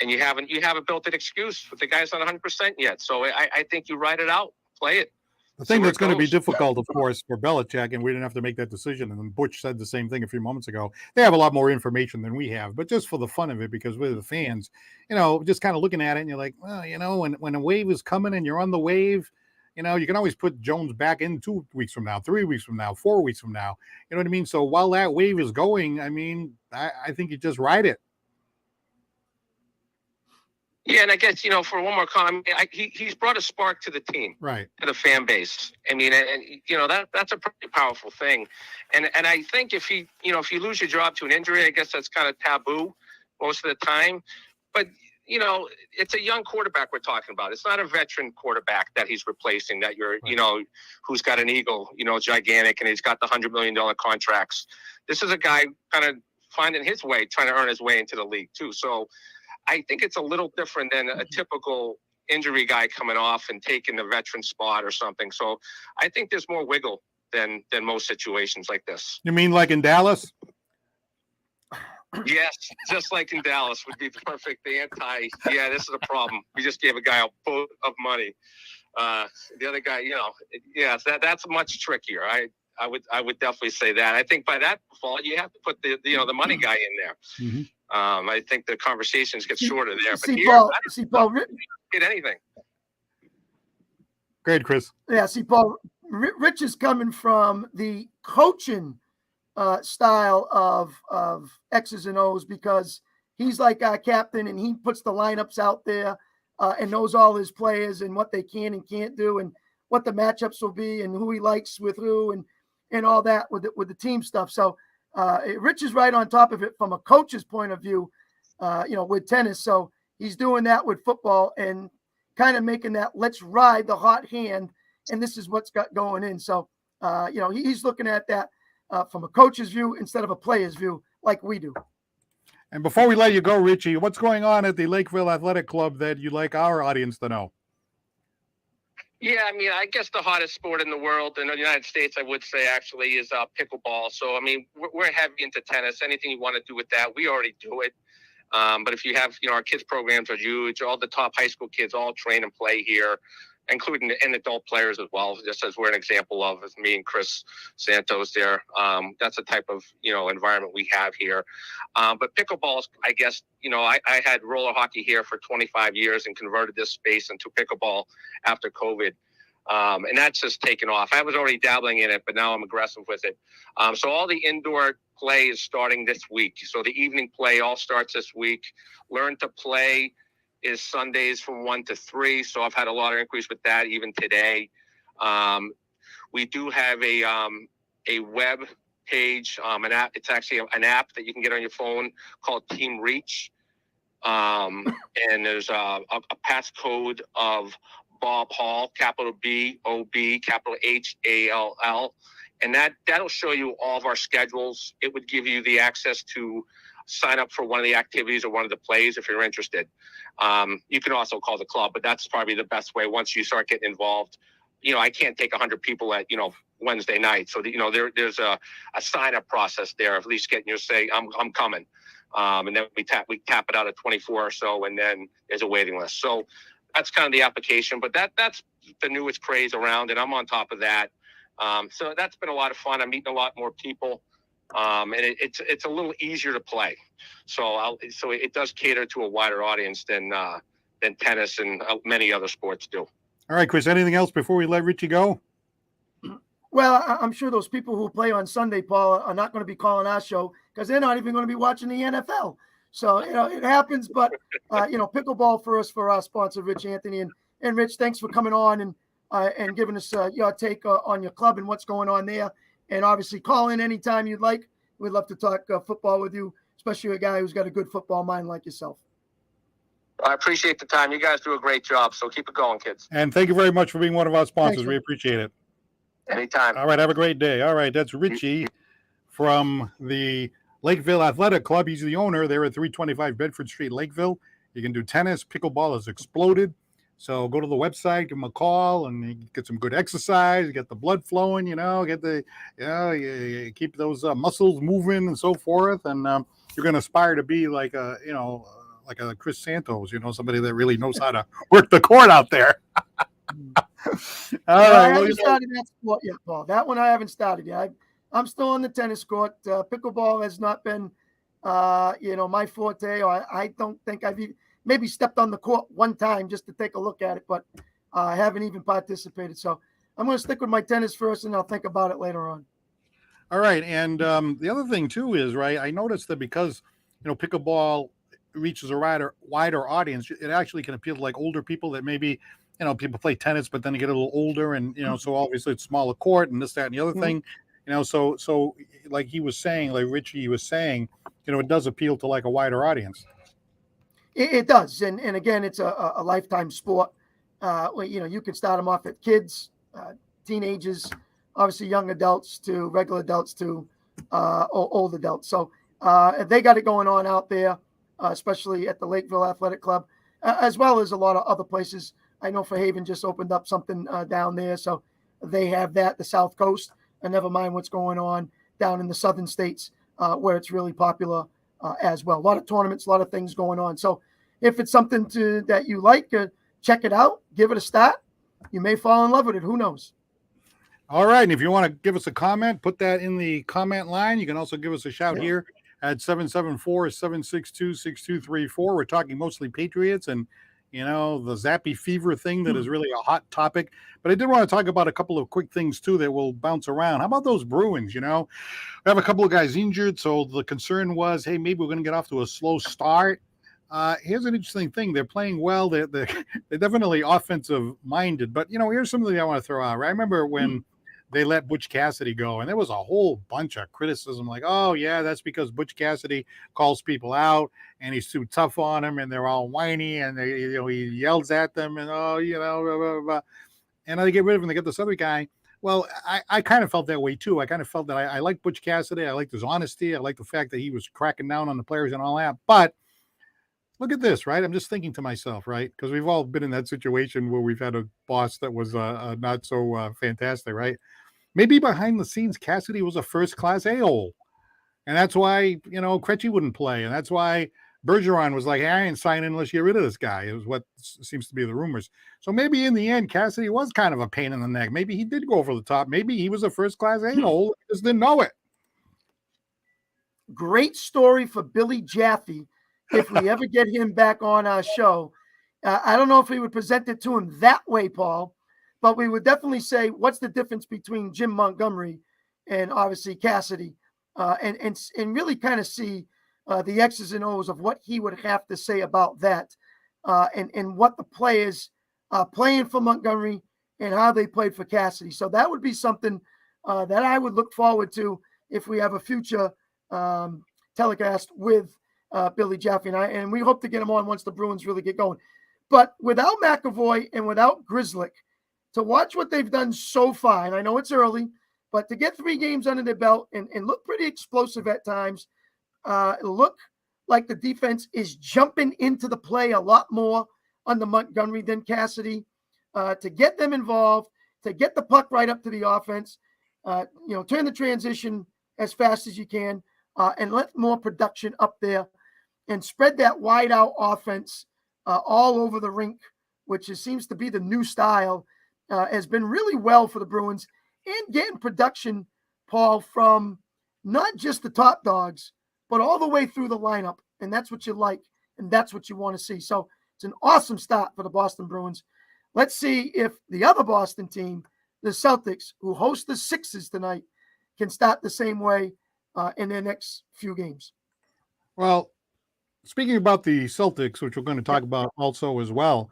and you haven't built an excuse. But the guy's not 100% yet. So I think you ride it out, play it. The thing that's going to be difficult, of course, for Belichick, and we didn't have to make that decision, and Butch said the same thing a few moments ago, they have a lot more information than we have, but just for the fun of it, because we're the fans, just kind of looking at it, and you're like, well, when a wave is coming and you're on the wave, you can always put Jones back in 2 weeks from now, 3 weeks from now, 4 weeks from now. You know what I mean? So while that wave is going, I think you just ride it. Yeah, and I guess, for one more comment, he's brought a spark to the team, right, to the fan base. I mean, and that's a pretty powerful thing. And I think if you lose your job to an injury, I guess that's kind of taboo most of the time. But, it's a young quarterback we're talking about. It's not a veteran quarterback that he's replacing that who's got an ego, gigantic, and he's got the $100 million contracts. This is a guy kind of finding his way, trying to earn his way into the league too. So I think it's a little different than a typical injury guy coming off and taking the veteran spot or something. So I think there's more wiggle than most situations like this. You mean like in Dallas? Yes, just like in Dallas would be the perfect anti. Yeah, this is a problem. We just gave a guy a boat of money. The other guy, that's much trickier. I would definitely say that. I think by that default, you have to put the money guy in there. Mm-hmm. I think the conversations get shorter there. But Paul, get anything. Great, Chris. Yeah, Paul, Rich is coming from the coaching style of X's and O's, because he's like our captain and he puts the lineups out there and knows all his players and what they can and can't do and what the matchups will be and who he likes with who and all that with the team stuff. So Rich is right on top of it from a coach's point of view, with tennis. So he's doing that with football and kind of making that let's ride the hot hand. And this is what's got going in. So, he's looking at that from a coach's view instead of a player's view like we do. And before we let you go, Richie, what's going on at the Lakeville Athletic Club that you'd like our audience to know? Yeah, I mean, I guess the hottest sport in the world, in the United States, I would say actually, is pickleball. So, I mean, we're heavy into tennis. Anything you want to do with that, we already do it. But if you have, our kids' programs are huge. All the top high school kids all train and play here, including and adult players as well. Just as we're an example of, as me and Chris Santos there. That's the type of environment we have here. But pickleball, I guess, I had roller hockey here for 25 years and converted this space into pickleball after COVID. And that's just taken off. I was already dabbling in it, but now I'm aggressive with it. So all the indoor play is starting this week. So the evening play all starts this week. Learn to play is Sundays from 1 to 3. So I've had a lot of inquiries with that even today. We do have a web page, an app. It's actually an app that you can get on your phone called Team Reach. And there's a passcode of Bob Hall, capital B-O-B, capital H-A-L-L. And that'll show you all of our schedules. It would give you the access to sign up for one of the activities or one of the plays if you're interested. You can also call the club, but that's probably the best way once you start getting involved. I can't take 100 people at, Wednesday night. So, there's a sign-up process there, at least getting you to say, I'm coming. And then we tap it out at 24 or so, and then there's a waiting list. So that's kind of the application, but that's the newest craze around, and I'm on top of that. So that's been a lot of fun. I'm meeting a lot more people, and it's a little easier to play. So it does cater to a wider audience than tennis and many other sports do. All right, Chris, anything else before we let Richie go? Well, I'm sure those people who play on Sunday, Paul, are not going to be calling our show because they're not even going to be watching the NFL. So, it happens, but, pickleball for us, for our sponsor, Rich Anthony. And Rich, thanks for coming on and giving us your take on your club and what's going on there. And obviously call in anytime you'd like. We'd love to talk football with you, especially a guy who's got a good football mind like yourself. I appreciate the time. You guys do a great job, so keep it going, kids. And thank you very much for being one of our sponsors. Thanks, we appreciate it. Anytime. All right, have a great day. All right, that's Richie from the Lakeville Athletic Club. He's the owner. They're at 325 Bedford Street, Lakeville. You can do tennis. Pickleball has exploded. So go to the website, give them a call, and you get some good exercise. Get the blood flowing, get the, you keep those muscles moving and so forth. And you're going to aspire to be like a Chris Santos, somebody that really knows how to work the court out there. All right. I haven't started that sport yet, Paul. That one I haven't started yet. I'm still on the tennis court. Pickleball has not been, my forte. Or I don't think I've even maybe stepped on the court one time just to take a look at it, but I haven't even participated. So I'm going to stick with my tennis first, and I'll think about it later on. All right. And the other thing, too, is, right, I noticed that because, pickleball reaches a wider audience, it actually can appeal to, like, older people that maybe, people play tennis, but then they get a little older and, so obviously it's smaller court and this, that, and the other thing, so like he was saying, like Richie was saying, it does appeal to like a wider audience. It does. And again, it's a lifetime sport. You can start them off at kids, teenagers, obviously young adults to regular adults to old adults. So they got it going on out there, especially at the Lakeville Athletic Club, as well as a lot of other places. I know Fairhaven just opened up something down there. So they have that, the South Coast, and never mind what's going on down in the southern states where it's really popular as well. A lot of tournaments, a lot of things going on. So if it's something that you like, check it out, give it a start. You may fall in love with it. Who knows? All right. And if you want to give us a comment, put that in the comment line. You can also give us a shout here at 774-762-6234. We're talking mostly Patriots and, the Zappe Fever thing that is really a hot topic. But I did want to talk about a couple of quick things, too, that will bounce around. How about those Bruins, We have a couple of guys injured, so the concern was, hey, maybe we're going to get off to a slow start. Here's an interesting thing. They're playing well. They're definitely offensive-minded. But, here's something I want to throw out. Right? I remember when they let Butch Cassidy go, and there was a whole bunch of criticism like, oh, yeah, that's because Butch Cassidy calls people out, and he's too tough on them, and they're all whiny, and he yells at them, and, blah, blah, blah. And they get rid of him. They get this other guy. Well, I kind of felt that way too. I kind of felt that I liked Butch Cassidy. I liked his honesty. I liked the fact that he was cracking down on the players and all that. But look at this, right? I'm just thinking to myself, right? Because we've all been in that situation where we've had a boss that was not so fantastic, right? Maybe behind the scenes, Cassidy was a first class a-hole. And that's why, Krejci wouldn't play. And that's why Bergeron was like, hey, I ain't signing unless you get rid of this guy. It was what seems to be the rumors. So maybe in the end, Cassidy was kind of a pain in the neck. Maybe he did go over the top. Maybe he was a first class a-hole. Just didn't know it. Great story for Billy Jaffe if we ever get him back on our show. I don't know if we would present it to him that way, Paul, but we would definitely say, what's the difference between Jim Montgomery and obviously Cassidy, and really kind of see the X's and O's of what he would have to say about that, and what the players playing for Montgomery and how they played for Cassidy. So that would be something that I would look forward to if we have a future telecast with Billy Jaffe and we hope to get him on once the Bruins really get going. But without McAvoy and without Grzelcyk, to watch what they've done so far, and I know it's early, but to get 3 games under their belt and look pretty explosive at times, look like the defense is jumping into the play a lot more under Montgomery than Cassidy, to get them involved, to get the puck right up to the offense, turn the transition as fast as you can, and let more production up there and spread that wide out offense all over the rink, which seems to be the new style, has been really well for the Bruins, and getting production, Paul, from not just the top dogs, but all the way through the lineup. And that's what you like, and that's what you want to see. So it's an awesome start for the Boston Bruins. Let's see if the other Boston team, the Celtics, who host the Sixers tonight, can start the same way in their next few games. Well, speaking about the Celtics, which we're going to talk about also as well,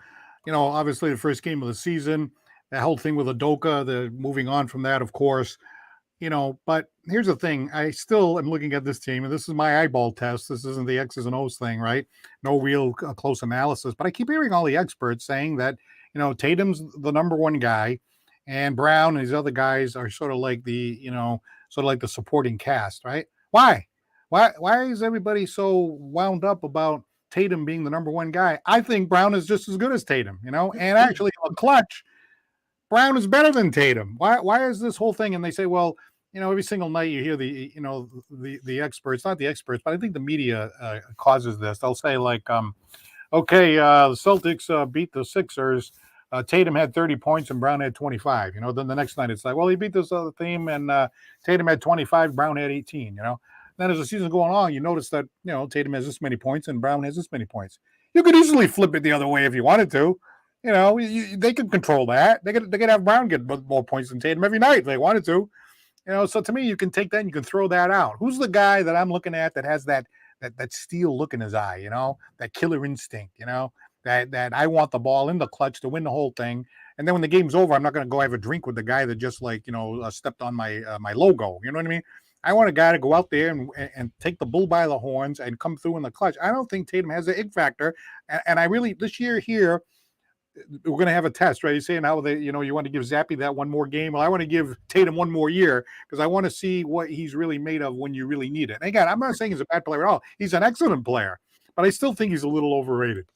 obviously the first game of the season, the whole thing with Udoka, the moving on from that, of course, but here's the thing. I still am looking at this team, and this is my eyeball test. This isn't the X's and O's thing, right? No real close analysis, but I keep hearing all the experts saying that, Tatum's the number one guy, and Brown and these other guys are sort of like the supporting cast, right? Why? Why is everybody so wound up about Tatum being the number one guy? I think Brown is just as good as Tatum, and actually a clutch, Brown is better than Tatum. Why is this whole thing? And they say, well, every single night you hear the experts, not the experts, but I think the media causes this. They'll say like, okay, the Celtics beat the Sixers. Tatum had 30 points and Brown had 25. Then the next night it's like, well, he beat this other team and Tatum had 25, Brown had 18. Then as the season's going on, you notice that Tatum has this many points and Brown has this many points. You could easily flip it the other way if you wanted to. They could control that. They could have Brown get more points than Tatum every night if they wanted to. So to me, you can take that and you can throw that out. Who's the guy that I'm looking at that has that steel look in his eye? That killer instinct. That I want the ball in the clutch to win the whole thing. And then when the game's over, I'm not going to go have a drink with the guy that just stepped on my logo. You know what I mean? I want a guy to go out there and take the bull by the horns and come through in the clutch. I don't think Tatum has the it factor. And I really, this year here, we're going to have a test, right? You're saying how you want to give Zappe that one more game. Well, I want to give Tatum one more year because I want to see what he's really made of when you really need it. And again, I'm not saying he's a bad player at all. He's an excellent player, but I still think he's a little overrated.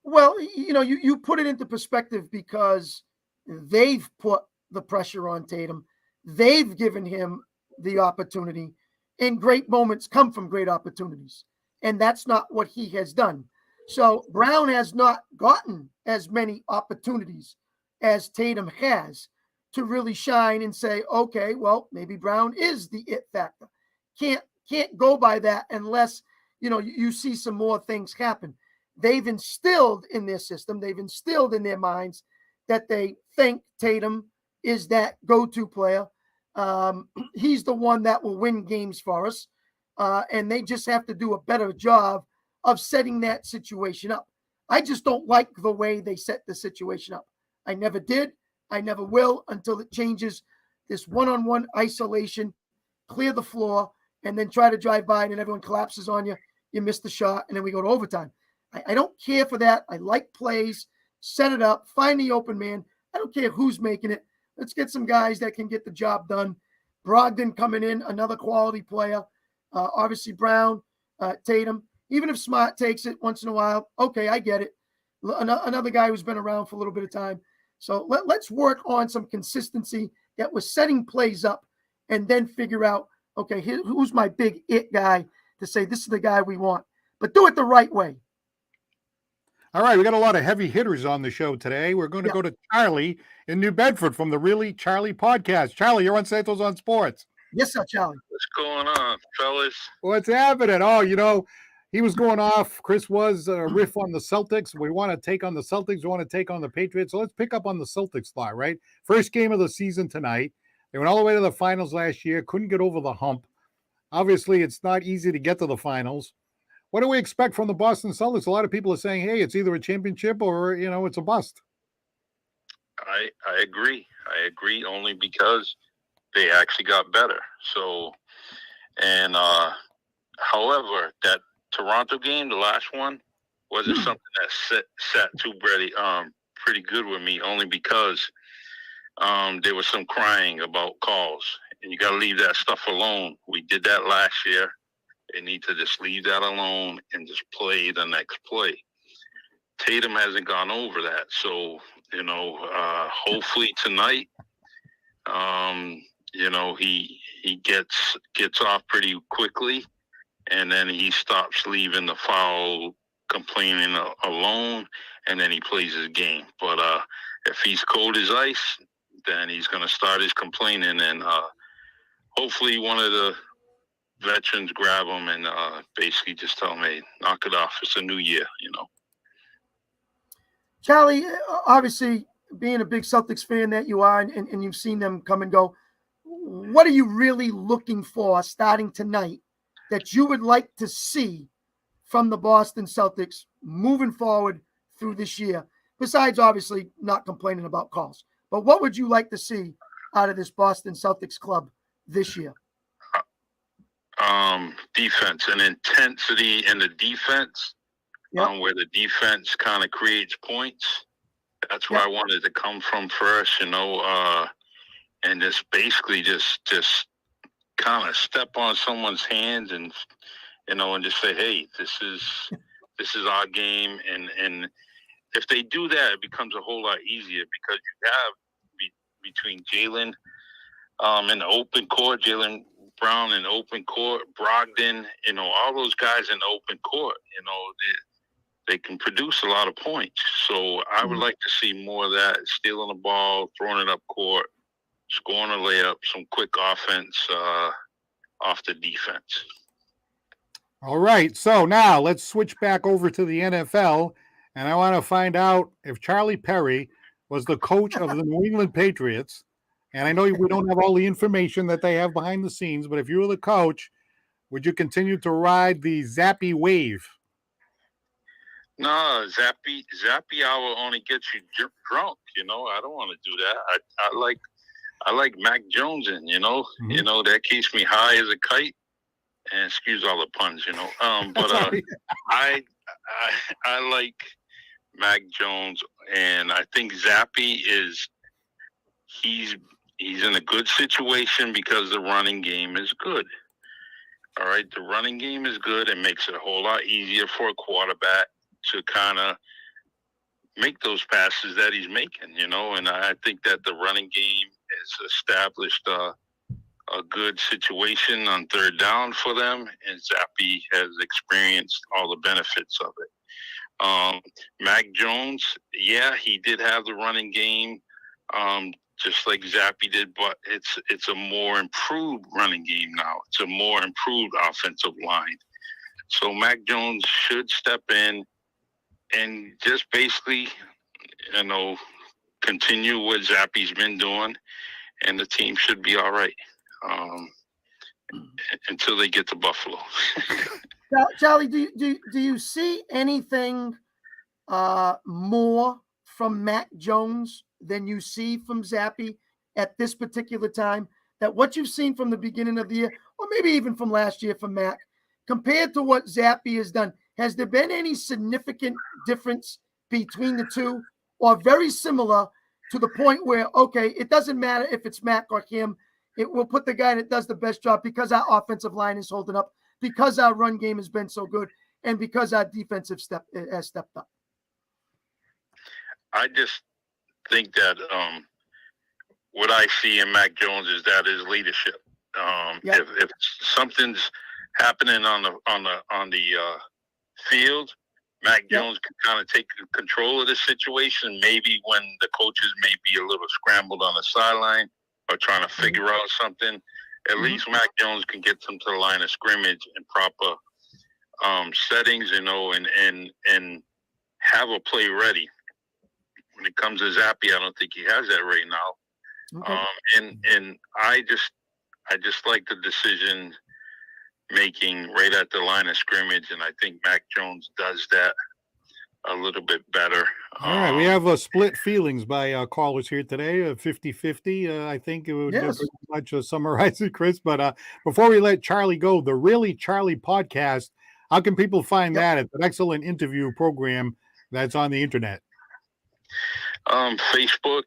Well, you put it into perspective because they've put the pressure on Tatum. They've given him the opportunity, and great moments come from great opportunities. And that's not what he has done. So Brown has not gotten as many opportunities as Tatum has to really shine and say, okay, well, maybe Brown is the it factor. Can't go by that unless, you see some more things happen. They've instilled in their system, they've instilled in their minds that they think Tatum is that go-to player. He's the one that will win games for us. And they just have to do a better job of setting that situation up. I just don't like the way they set the situation up. I never did. I never will until it changes this one-on-one isolation, clear the floor, and then try to drive by and then everyone collapses on you. You miss the shot, and then we go to overtime. I don't care for that. I like plays, set it up, find the open man. I don't care who's making it. Let's get some guys that can get the job done. Brogdon coming in, another quality player. Obviously Brown, Tatum. Even if Smart takes it once in a while, okay, I get it. Another guy who's been around for a little bit of time. So let's work on some consistency that we're setting plays up and then figure out, okay, who's my big it guy to say this is the guy we want. But do it the right way. All right, we got a lot of heavy hitters on the show today. We're going to go to Charlie in New Bedford from the Really Charlie podcast. Charlie, you're on Santos on Sports. Yes, sir, Charlie. What's going on, fellas? What's happening? Oh, he was going off. Chris was riff on the Celtics. We want to take on the Celtics. We want to take on the Patriots. So let's pick up on the Celtics thought, right? First game of the season tonight. They went all the way to the finals last year. Couldn't get over the hump. Obviously, it's not easy to get to the finals. What do we expect from the Boston Celtics? A lot of people are saying, hey, it's either a championship or, it's a bust. I agree. I agree only because they actually got better. So, and however, that Toronto game, the last one, wasn't something that sat too pretty good with me, only because there was some crying about calls. And you got to leave that stuff alone. We did that last year. They need to just leave that alone and just play the next play. Tatum hasn't gone over that. So, hopefully tonight, he gets off pretty quickly, and then he stops leaving the foul complaining alone, and then he plays his game. But if he's cold as ice, then he's going to start his complaining, and hopefully one of the veterans grab him and basically just tell him, hey, knock it off. It's a new year, Charlie, obviously, being a big Celtics fan that you are, and you've seen them come and go, what are you really looking for starting tonight that you would like to see from the Boston Celtics moving forward through this year, besides obviously not complaining about calls? But what would you like to see out of this Boston Celtics club this year? Defense and intensity in the defense, where the defense kind of creates points. That's where I wanted to come from first, and just basically just kind of step on someone's hands and and just say, hey, this is our game, and if they do that, it becomes a whole lot easier because you have between Jaylen in the open court, Jaylen Brown in the open court, Brogdon, all those guys in the open court, they can produce a lot of points. So I would like to see more of that, stealing the ball, throwing it up court, scoring a layup, some quick offense off the defense. All right. So now let's switch back over to the NFL. And I want to find out if Charlie Perry was the coach of the New England Patriots. And I know we don't have all the information that they have behind the scenes, but if you were the coach, would you continue to ride the Zappe wave? No, Zappe hour only gets you drunk. I don't want to do that. I like Mac Jones in. That keeps me high as a kite. And excuse all the puns, but I like Mac Jones, and I think Zappe he's in a good situation because the running game is good. All right, the running game is good. It makes it a whole lot easier for a quarterback to kind of make those passes that he's making, and I think that the running game has established a good situation on third down for them, and Zappe has experienced all the benefits of it. Mac Jones, he did have the running game, just like Zappe did, but it's a more improved running game now. It's a more improved offensive line. So Mac Jones should step in and just basically, continue what Zappe's been doing, and the team should be all right until they get to Buffalo. Now, Charlie, do you see anything more from Mac Jones than you see from Zappe at this particular time? That what you've seen from the beginning of the year, or maybe even from last year from Mac, compared to what Zappe has done, has there been any significant difference between the two, or very similar to the point where, okay, it doesn't matter if it's Mac or him. It will put the guy that does the best job because our offensive line is holding up, because our run game has been so good, and because our defensive step has stepped up. I just think that what I see in Mac Jones is that his leadership. If something's happening on the field, Mac Jones can kind of take control of the situation. Maybe when the coaches may be a little scrambled on the sideline or trying to figure out something, at least Mac Jones can get them to the line of scrimmage in proper settings, and have a play ready. When it comes to Zappe, I don't think he has that right now. Okay. And I just like the decision making right at the line of scrimmage, and I think Mac Jones does that a little bit better. All right, we have split feelings by callers here today, 50-50. I think it would pretty much summarize it, Chris. But before we let Charlie go, the Really Charlie podcast, how can people find that? It's an excellent interview program that's on the internet. Facebook,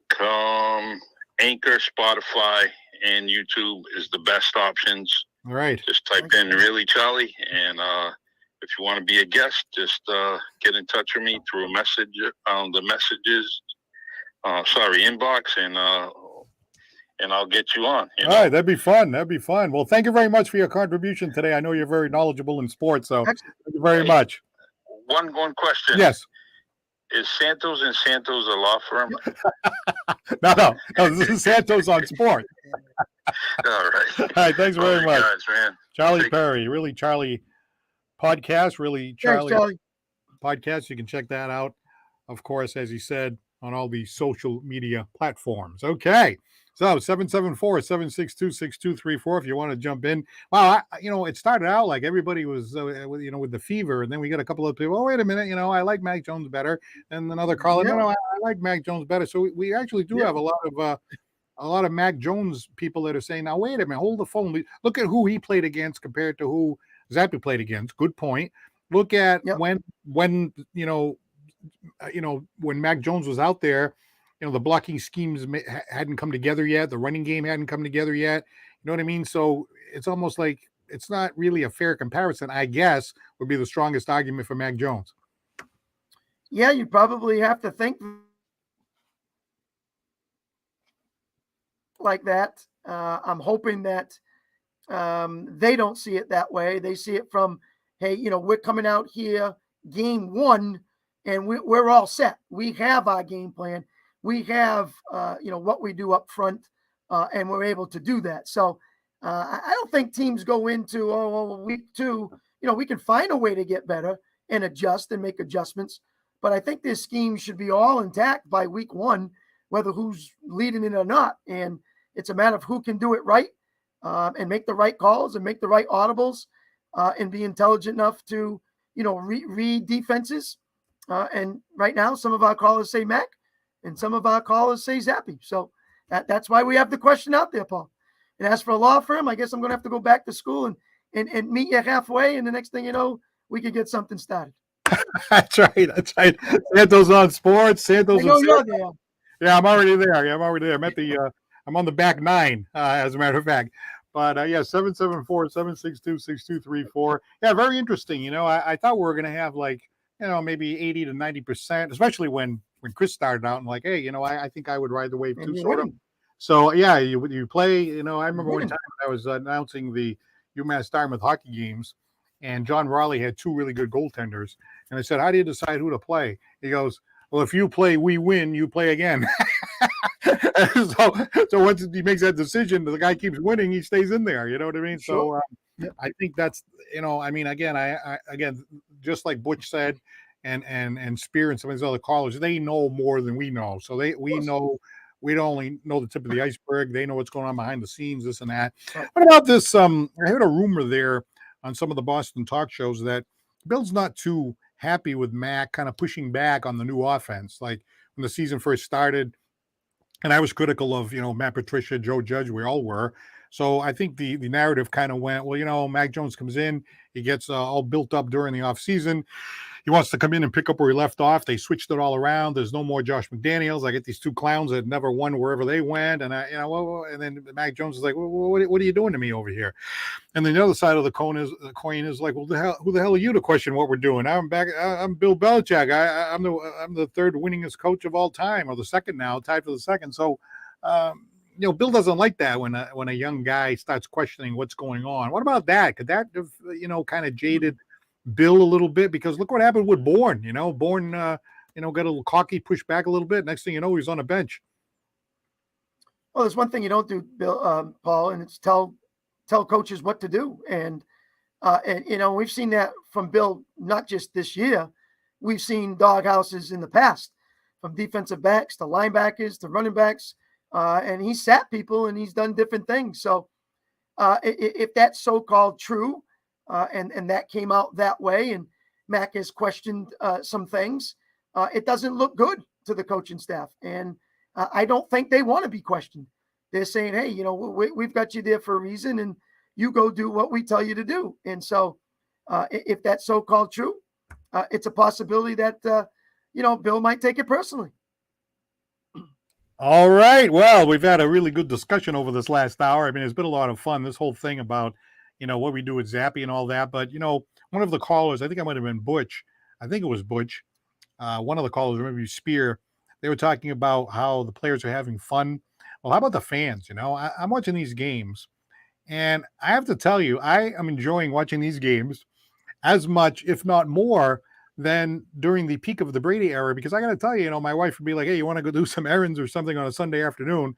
Anchor, Spotify, and YouTube is the best options. All right. Just type in Really Charlie, and if you want to be a guest, just get in touch with me through a message on the messages, inbox, and I'll get you on. All right, that'd be fun. Well, thank you very much for your contribution today. I know you're very knowledgeable in sports, so thank you very much. One question. Yes. Is Santos and Santos a law firm? No, this is Santos on Sport. All right. All right, thanks very much. Guys, man. Charlie Perry, Really Charlie podcast, Really Charlie podcast. You can check that out, of course, as he said, on all the social media platforms. Okay. So 774-762-6234 if you want to jump in. Wow, it started out like everybody was, with the fever, and then we got a couple of people, oh, wait a minute, I like Mac Jones better. And another caller, no, I like Mac Jones better. So we actually do have a lot of Mac Jones people that are saying, now, wait a minute, hold the phone. Look at who he played against compared to who Zappe played against. Good point. Look at when Mac Jones was out there, the blocking schemes hadn't come together yet. The running game hadn't come together yet. You know what I mean? So it's almost like it's not really a fair comparison, I guess, would be the strongest argument for Mac Jones. Yeah, you probably have to think like that. I'm hoping that they don't see it that way. They see it from, hey, we're coming out here game one and we're all set. We have our game plan. We have, what we do up front, and we're able to do that. So I don't think teams go into, week two, we can find a way to get better and adjust and make adjustments. But I think this scheme should be all intact by week one, whether who's leading it or not. And it's a matter of who can do it right and make the right calls and make the right audibles and be intelligent enough to, read defenses. And right now, some of our callers say Mac, and some of our callers say Zappe. So that's why we have the question out there, Paul. And as for a law firm, I guess I'm going to have to go back to school and meet you halfway. And the next thing you know, we could get something started. That's right. Santos on Sports. Santos. You're there. Yeah, I'm already there. I'm on the back nine, as a matter of fact. But 774-762-6234. Yeah, very interesting. I thought we were going to have maybe 80 to 90%, especially when Chris started out and hey, I think I would ride the wave too, sort of. So yeah, you play, I remember one time I was announcing the UMass Dartmouth hockey games, and John Raleigh had two really good goaltenders. And I said, how do you decide who to play? He goes, well, if you play, we win, you play again. so once he makes that decision, the guy keeps winning, he stays in there. You know what I mean? Sure. So I think that's, again, just like Butch said, and Spear and some of these other callers, they know more than we know. So we know, we don't only know the tip of the iceberg. They know what's going on behind the scenes, this and that. What about this? I heard a rumor there on some of the Boston talk shows that Bill's not too happy with Mac kind of pushing back on the new offense. Like when the season first started, and I was critical of, Matt Patricia, Joe Judge, we all were. So I think the narrative kind of went, well, Mac Jones comes in, he gets all built up during the offseason. he wants to come in and pick up where he left off. They switched it all around. There's no more Josh McDaniels. I get these two clowns that never won wherever they went, and and then Mac Jones is like, well, what are you doing to me over here? And then the other side of the coin is like, well, who the hell are you to question what we're doing? I'm back. I'm Bill Belichick. I'm the third winningest coach of all time, or the second now, tied for the second. So. Bill doesn't like that when a young guy starts questioning what's going on. What about that? Could that have, kind of jaded Bill a little bit? Because look what happened with Bourne. Bourne, got a little cocky, pushed back a little bit. Next thing you know, he's on a bench. Well, there's one thing you don't do, Bill, Paul, and it's tell coaches what to do. And we've seen that from Bill, not just this year. We've seen doghouses in the past, from defensive backs to linebackers to running backs. And he sat people and he's done different things. So if that's so-called true, and that came out that way, and Mac has questioned some things, it doesn't look good to the coaching staff. And I don't think they want to be questioned. They're saying, hey, we've got you there for a reason, and you go do what we tell you to do. And so if that's so-called true, it's a possibility that, Bill might take it personally. All right. Well, we've had a really good discussion over this last hour. I mean, it's been a lot of fun, this whole thing about, what we do with Zappe and all that. But, one of the callers, I think I might have been Butch. I think it was Butch. One of the callers, maybe Spear, they were talking about how the players are having fun. Well, how about the fans? I'm watching these games, and I have to tell you, I am enjoying watching these games as much, if not more, than during the peak of the Brady era, because I got to tell you, my wife would be like, hey, you want to go do some errands or something on a Sunday afternoon?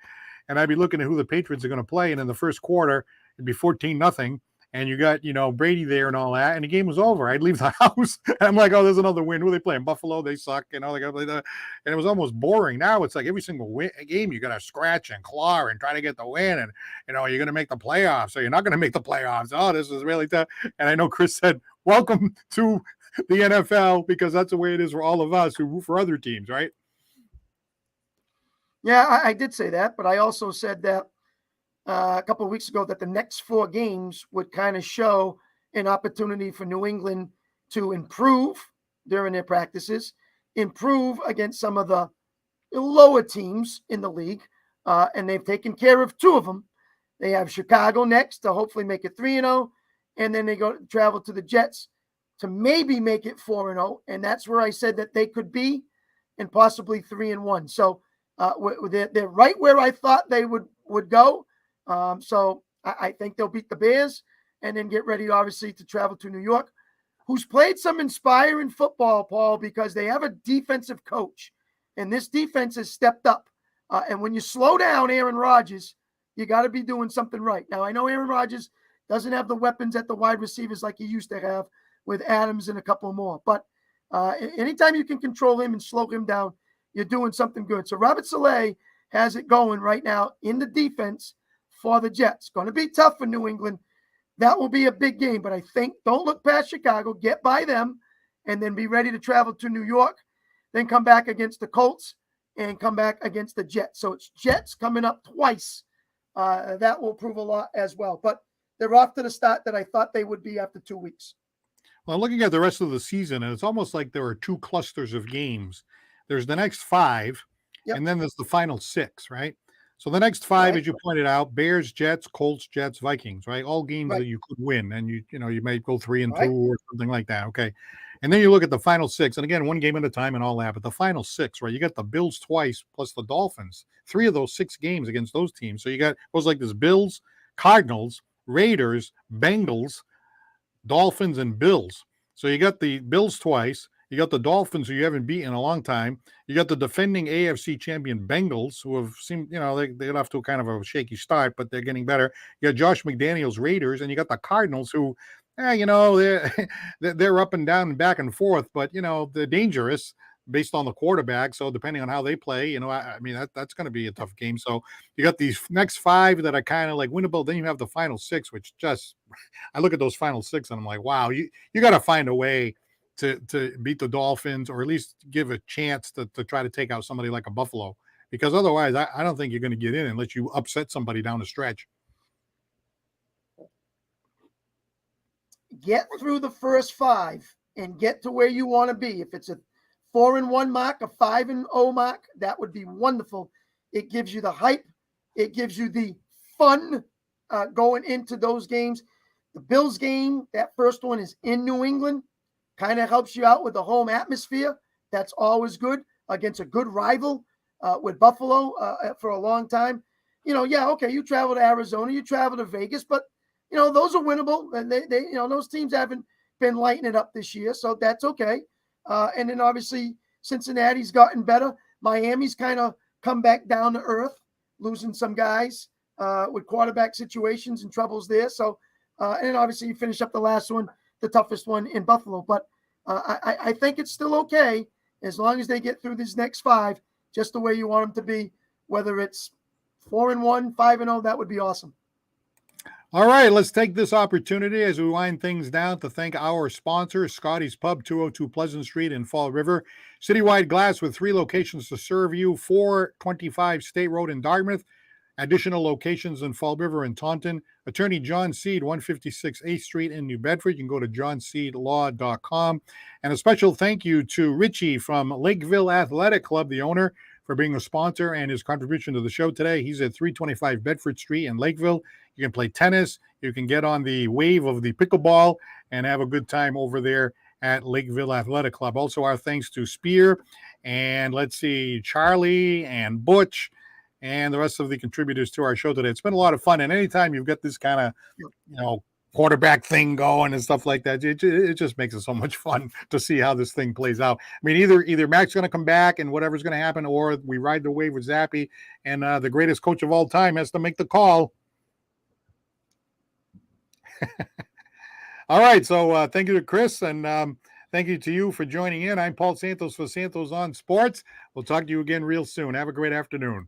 And I'd be looking at who the Patriots are going to play. And in the first quarter, it'd be 14-0. And you got, Brady there and all that. And the game was over. I'd leave the house. And I'm like, oh, there's another win. Who are they playing? Buffalo. They suck. They got to play and it was almost boring. Now it's like every single game, you got to scratch and claw and try to get the win. And, you're going to make the playoffs. Or you're not going to make the playoffs. Oh, this is really tough. And I know Chris said, welcome to the NFL, because that's the way it is for all of us who root for other teams, right? Yeah, I did say that, but I also said that a couple of weeks ago that the next 4 games would kind of show an opportunity for New England to improve during their practices, improve against some of the lower teams in the league, and they've taken care of 2 of them. They have Chicago next to hopefully make it 3-0, and then they travel to the Jets to maybe make it 4-0, and that's where I said that they could be, and possibly 3-1. So they're right where I thought they would go. So I think they'll beat the Bears, and then get ready, obviously, to travel to New York, who's played some inspiring football, Paul, because they have a defensive coach, and this defense has stepped up. And when you slow down Aaron Rodgers, you got to be doing something right. Now, I know Aaron Rodgers doesn't have the weapons at the wide receivers like he used to have, with Adams and a couple more. But anytime you can control him and slow him down, you're doing something good. So Robert Saleh has it going right now in the defense for the Jets. Going to be tough for New England. That will be a big game. But I think don't look past Chicago, get by them, and then be ready to travel to New York, then come back against the Colts and come back against the Jets. So it's Jets coming up twice. That will prove a lot as well. But they're off to the start that I thought they would be after 2 weeks. Well, looking at the rest of the season, and it's almost like there are 2 clusters of games. There's the next 5, and then there's the final 6, right? So the next 5, as you pointed out, Bears, Jets, Colts, Jets, Vikings, right? All games that you could win, and you might go 3-2 or something like that. Okay. And then you look at the final 6, and again, 1 game at a time and all that, but the final 6, right? You got the Bills twice plus the Dolphins. 3 of those 6 games against those teams. So you got, it was like this: Bills, Cardinals, Raiders, Bengals, Dolphins, and Bills. So you got the Bills twice. You got the Dolphins, who you haven't beaten in a long time. You got the defending AFC champion Bengals, who have seemed, they got off to a kind of a shaky start, but they're getting better. You got Josh McDaniels' Raiders, and you got the Cardinals, who, they're up and down and back and forth, but they're dangerous based on the quarterback. So depending on how they play, that's going to be a tough game. So you got these next 5 that are kind of like winnable. Then you have the final 6, which just, I look at those final 6 and I'm like, wow, you got to find a way to beat the Dolphins, or at least give a chance to try to take out somebody like a Buffalo, because otherwise I don't think you're going to get in unless you upset somebody down the stretch. Get through the first 5 and get to where you want to be. If it's a 4-1 mark, a 5-0 mark, that would be wonderful. It gives you the hype. It gives you the fun going into those games. The Bills game, that first one is in New England, kind of helps you out with the home atmosphere. That's always good against a good rival with Buffalo for a long time. Okay, you travel to Arizona, you travel to Vegas, but those are winnable, and they those teams haven't been lighting it up this year, so that's okay. And then obviously Cincinnati's gotten better. Miami's kind of come back down to earth, losing some guys with quarterback situations and troubles there. So, and then obviously you finish up the last one, the toughest one in Buffalo. But I think it's still okay as long as they get through these next 5, just the way you want them to be. Whether it's 4-1, 5-0, that would be awesome. All right, let's take this opportunity as we wind things down to thank our sponsor, Scotty's Pub, 202 Pleasant Street in Fall River. Citywide glass with 3 locations to serve you, 425 State Road in Dartmouth, additional locations in Fall River and Taunton. Attorney John Seed, 156 8th Street in New Bedford. You can go to johnseedlaw.com. And a special thank you to Richie from Lakeville Athletic Club, the owner, for being a sponsor and his contribution to the show today. He's at 325 Bedford Street in Lakeville. You can play tennis. You can get on the wave of the pickleball and have a good time over there at Lakeville Athletic Club. Also, our thanks to Spear and Charlie and Butch and the rest of the contributors to our show today. It's been a lot of fun. And anytime you've got this kind of, quarterback thing going and stuff like that, it just makes it so much fun to see how this thing plays out. I mean, either Mac's going to come back and whatever's going to happen, or we ride the wave with Zappe, and the greatest coach of all time has to make the call. All right, so thank you to Chris, and thank you to you for joining in. I'm Paul Santos for Santos on Sports. We'll talk to you again real soon. Have a great afternoon.